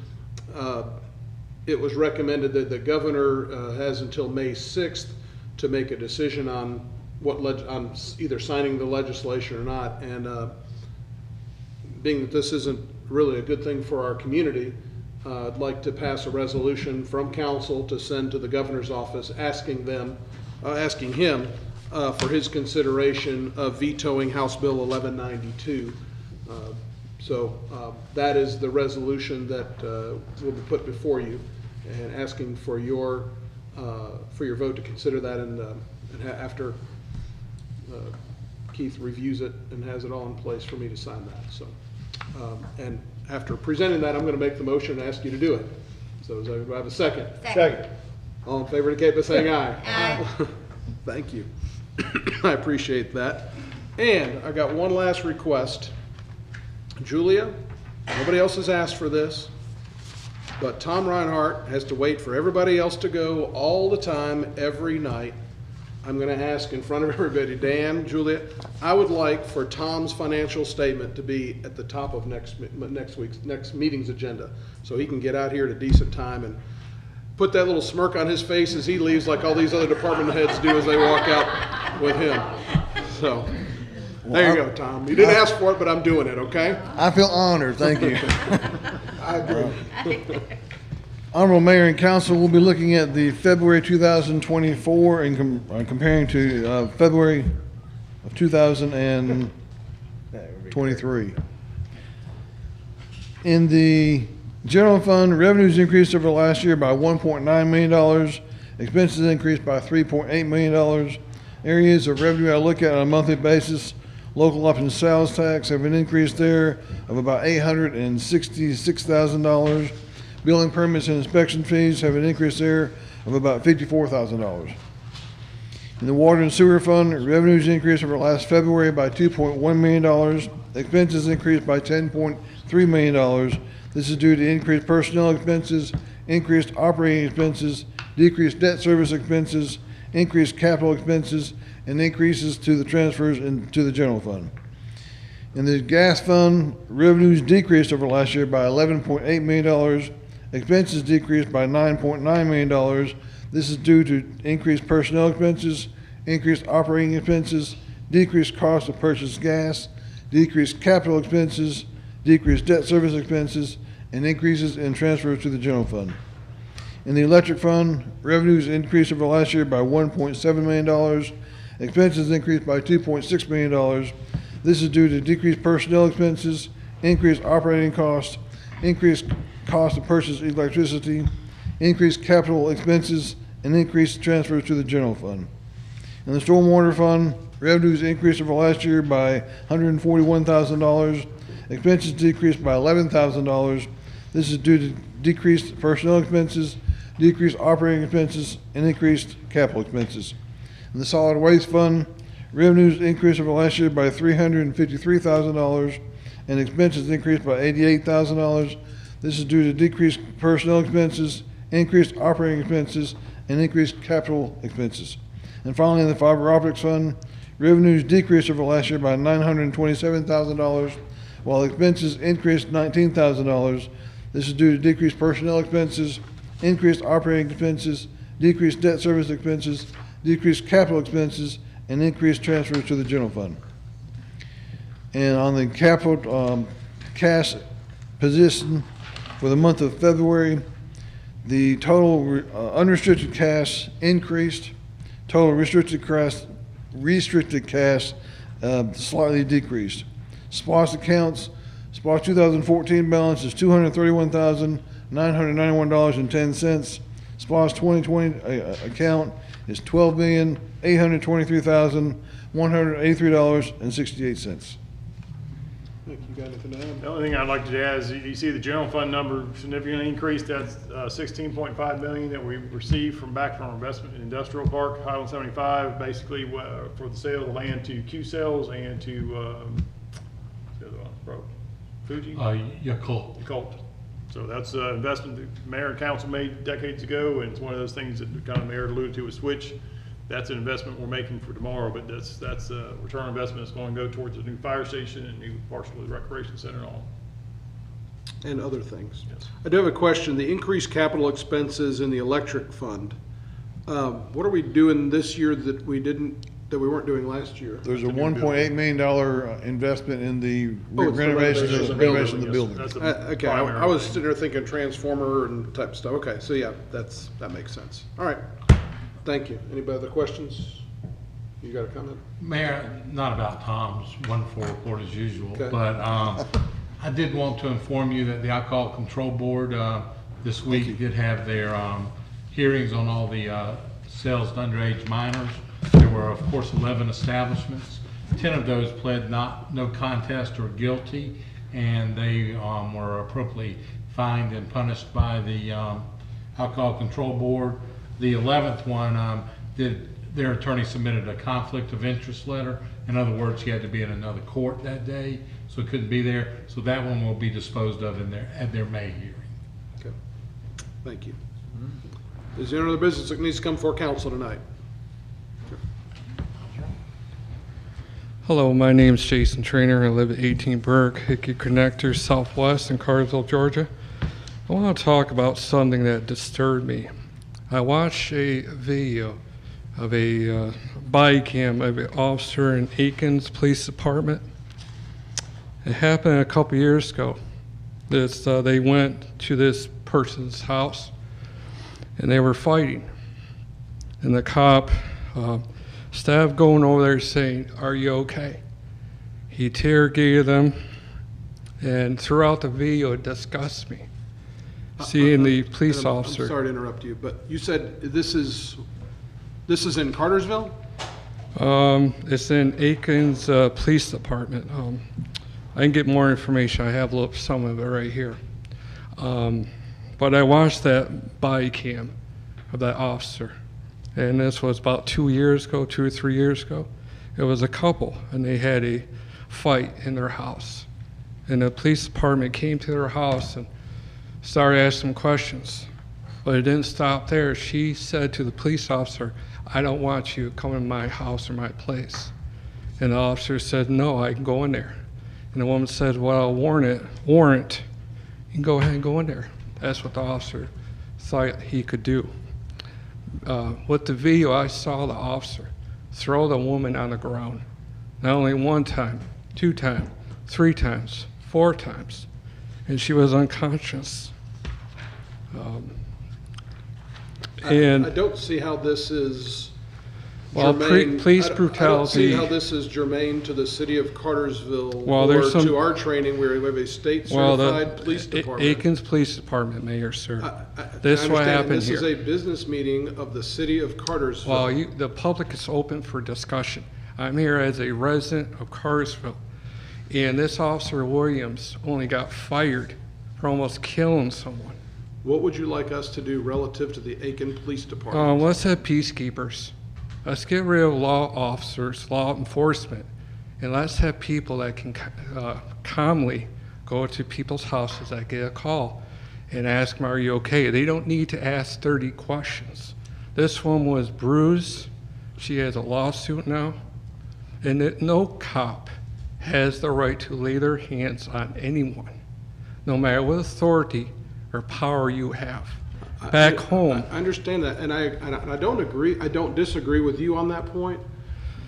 [SPEAKER 3] it was recommended that the governor has until May 6th to make a decision on on either signing the legislation or not. And being that this isn't really a good thing for our community, I'd like to pass a resolution from council to send to the governor's office asking him for his consideration of vetoing House Bill 1192. That is the resolution that will be put before you, and asking for your vote to consider that, and after Keith reviews it and has it all in place for me to sign that. So, and after presenting that, I'm going to make the motion and ask you to do it. So, do I have a second?
[SPEAKER 5] Second.
[SPEAKER 3] All in favor indicate by saying aye.
[SPEAKER 5] Aye.
[SPEAKER 3] Thank you. I appreciate that. And I got one last request. Julia, nobody else has asked for this, but Tom Reinhardt has to wait for everybody else to go all the time, every night. I'm going to ask in front of everybody, Dan, Julia, I would like for Tom's financial statement to be at the top of next meeting's agenda, so he can get out here at a decent time and put that little smirk on his face as he leaves, like all these other department heads do as they walk out with him. So, there you go, Tom. You didn't ask for it, but I'm doing it, okay?
[SPEAKER 6] I feel honored, thank you.
[SPEAKER 3] I agree.
[SPEAKER 6] Honorable Mayor and Council, we'll be looking at the February 2024 and comparing to February of 2023. In the general fund, revenues increased over last year by $1.9 million. Expenses increased by $3.8 million. Areas of revenue I look at on a monthly basis: local option sales tax have an increase there of about $866,000. Building permits and inspection fees have an increase there of about $54,000. In the water and sewer fund, revenues increased over last February by $2.1 million. Expenses increased by $10.3 million. This is due to increased personnel expenses, increased operating expenses, decreased debt service expenses, increased capital expenses, and increases to the transfers into the general fund. In the gas fund, revenues decreased over last year by $11.8 million. Expenses decreased by $9.9 million. This is due to increased personnel expenses, increased operating expenses, decreased cost of purchased gas, decreased capital expenses, decreased debt service expenses, and increases in transfers to the general fund. In the electric fund, revenues increased over last year by $1.7 million. Expenses increased by $2.6 million. This is due to decreased personnel expenses, increased operating costs, increased cost of purchased electricity, increased capital expenses, and increased transfers to the general fund. In the stormwater fund, revenues increased over last year by $141,000. Expenses decreased by $11,000. This is due to decreased personnel expenses, decreased operating expenses, and increased capital expenses. In the solid waste fund, revenues increased over last year by $353,000, and expenses increased by $88,000. This is due to decreased personnel expenses, increased operating expenses, and increased capital expenses. And finally, in the fiber optics fund, revenues decreased over last year by $927,000, while expenses increased $19,000. This is due to decreased personnel expenses, increased operating expenses, decreased debt service expenses, decreased capital expenses, and increased transfers to the general fund. And on the capital cash position for the month of February, The total unrestricted cash increased. Total restricted cash slightly decreased. SPOS accounts, SPOS 2014 balance is $231,991.10. SPOS 2020 account is $12,823,183.68.
[SPEAKER 3] Nick, you got anything to add?
[SPEAKER 9] The only thing I'd like to add is you see the general fund number significantly increased. That's $16.5 million that we received back from our investment in industrial park, Highland 75, basically for the sale of the land to Q Sales and to what's the other one, bro? Fuji?
[SPEAKER 1] Yakult.
[SPEAKER 9] So that's an investment the mayor and council made decades ago, and it's one of those things that kind of mayor alluded to with Switch. That's an investment we're making for tomorrow, but that's a return on investment that's going to go towards a new fire station and new partial recreation center and all.
[SPEAKER 3] And other things.
[SPEAKER 9] Yes.
[SPEAKER 3] I do have a question. The increased capital expenses in the electric fund, what are we doing this year that we weren't doing last year?
[SPEAKER 6] There's a $1.8 million investment in the
[SPEAKER 3] it's
[SPEAKER 6] renovation of the building.
[SPEAKER 3] Okay, I was sitting there thinking transformer and type stuff. Okay, so yeah, that makes sense. All right, thank you. Anybody other questions? You got a comment?
[SPEAKER 1] Mayor, not about Tom's wonderful report as usual,
[SPEAKER 3] Okay.
[SPEAKER 1] but I did want to inform you that the Alcohol Control Board this week did have their hearings on all the sales to underage minors. There were, of course, 11 establishments. 10 of those pled no contest or guilty, and they were appropriately fined and punished by the Alcohol Control Board. The 11th one, their attorney submitted a conflict of interest letter. In other words, he had to be in another court that day, so he couldn't be there. So that one will be disposed of at their May hearing.
[SPEAKER 3] Okay, thank you. Is there any other business that needs to come before council tonight?
[SPEAKER 22] Hello, my name is Jason Trainer. I live at 18 Burke, Hickey Connector, Southwest in Cartersville, Georgia. I want to talk about something that disturbed me. I watched a video of a body cam of an officer in Aikens Police Department. It happened a couple years ago. They went to this person's house and they were fighting. And the cop, instead of going over there saying, "Are you okay?" he interrogated them, and throughout the video it disgusts me. Seeing the police officer.
[SPEAKER 3] I'm sorry to interrupt you, but you said this is in Cartersville?
[SPEAKER 22] It's in Aikens Police Department. I can get more information. I have some of it right here. But I watched that body cam of that officer. And this was about 2 or 3 years ago. It was a couple, and they had a fight in their house. And the police department came to their house and started asking questions. But it didn't stop there. She said to the police officer, "I don't want you coming to my house or my place." And the officer said, "No, I can go in there." And the woman said, "Well, warrant, you can go ahead and go in there." That's what the officer thought he could do. With the video, I saw the officer throw the woman on the ground. Not only 1 time, 2 times, 3 times, 4 times, and she was unconscious.
[SPEAKER 3] I don't see how this is
[SPEAKER 22] Well,
[SPEAKER 3] germane.
[SPEAKER 22] police
[SPEAKER 3] I don't
[SPEAKER 22] brutality.
[SPEAKER 3] see how this is germane to the city of Cartersville
[SPEAKER 22] Well,
[SPEAKER 3] or
[SPEAKER 22] there's some-
[SPEAKER 3] to our training where we have a state
[SPEAKER 22] Well,
[SPEAKER 3] certified police department.
[SPEAKER 22] Aikens Police Department, Mayor, sir. This
[SPEAKER 3] I
[SPEAKER 22] is what
[SPEAKER 3] understand
[SPEAKER 22] happened
[SPEAKER 3] this
[SPEAKER 22] here.
[SPEAKER 3] is a business meeting of the city of Cartersville.
[SPEAKER 22] Well, the public is open for discussion. I'm here as a resident of Cartersville, and this Officer Williams only got fired for almost killing someone.
[SPEAKER 3] What would you like us to do relative to the Aiken Police Department?
[SPEAKER 22] Let's have peacekeepers. Let's get rid of law officers, law enforcement, and let's have people that can calmly go to people's houses that get a call and ask them, "Are you okay?" They don't need to ask 30 questions. This woman was bruised. She has a lawsuit now. And that no cop has the right to lay their hands on anyone, no matter what authority or power you have. Back home.
[SPEAKER 3] I understand that, and I don't agree. I don't disagree with you on that point.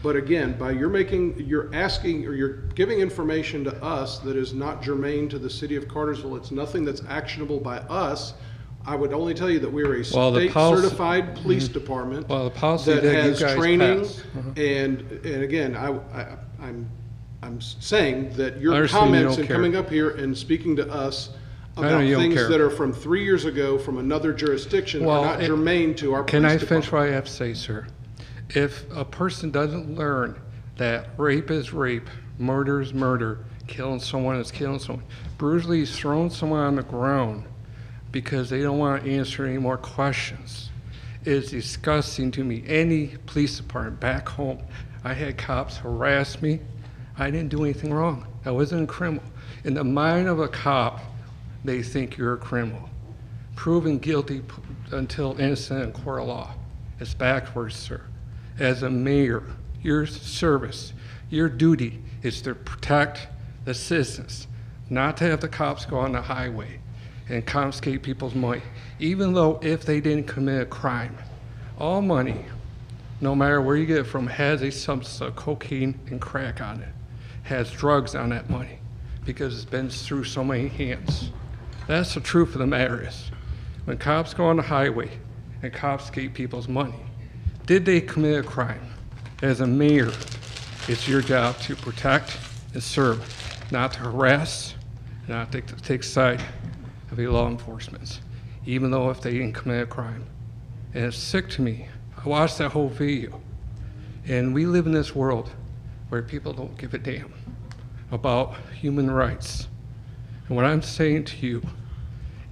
[SPEAKER 3] But again, you're asking or you're giving information to us that is not germane to the city of Cartersville. It's nothing that's actionable by us. I would only tell you that we're a
[SPEAKER 22] Well, the
[SPEAKER 3] state-certified police department
[SPEAKER 22] Well, the policy
[SPEAKER 3] that
[SPEAKER 22] that you
[SPEAKER 3] has
[SPEAKER 22] guys
[SPEAKER 3] training,
[SPEAKER 22] passed.
[SPEAKER 3] and again, I'm saying that
[SPEAKER 22] I
[SPEAKER 3] your
[SPEAKER 22] understand you
[SPEAKER 3] comments
[SPEAKER 22] don't
[SPEAKER 3] and
[SPEAKER 22] care.
[SPEAKER 3] coming up here and speaking to us
[SPEAKER 22] I know
[SPEAKER 3] about
[SPEAKER 22] you don't
[SPEAKER 3] things
[SPEAKER 22] care.
[SPEAKER 3] that are from 3 years ago from another jurisdiction are not germane to our police
[SPEAKER 22] Can I
[SPEAKER 3] department.
[SPEAKER 22] finish what I have to say, sir? If a person doesn't learn that rape is rape, murder is murder, killing someone is killing someone, brutally throwing someone on the ground because they don't want to answer any more questions is disgusting to me. Any police department back home, I had cops harass me. I didn't do anything wrong. I wasn't a criminal. In the mind of a cop, they think you're a criminal. Proven guilty until innocent in court of law. It's backwards, sir. As a mayor, your service, your duty is to protect the citizens, not to have the cops go on the highway and confiscate people's money, even though if they didn't commit a crime. All money, no matter where you get it from, has a substance of cocaine and crack on it, has drugs on that money, because it's been through so many hands. That's the truth of the matter is, when cops go on the highway and confiscate people's money, did they commit a crime? As a mayor, it's your job to protect and serve, not to harass, not to take side of the law enforcement, even though if they didn't commit a crime. And it's sick to me. I watched that whole video, and we live in this world where people don't give a damn about human rights. And what I'm saying to you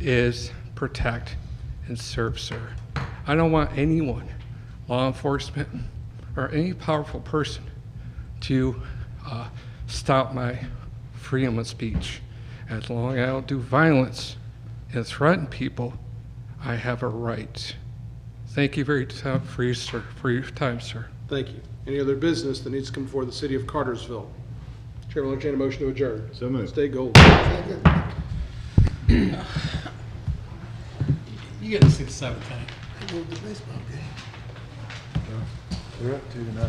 [SPEAKER 22] is protect and serve, sir. I don't want anyone, law enforcement, or any powerful person to stop my freedom of speech. As long as I don't do violence and threaten people, I have a right. Thank you very much for your time, sir.
[SPEAKER 3] Thank you. Any other business that needs to come before the city of Cartersville? Chairman, will entertain a motion to adjourn.
[SPEAKER 2] So moved.
[SPEAKER 3] Stay gold.
[SPEAKER 1] You get to see the 7th inning.
[SPEAKER 2] They're up 2-0.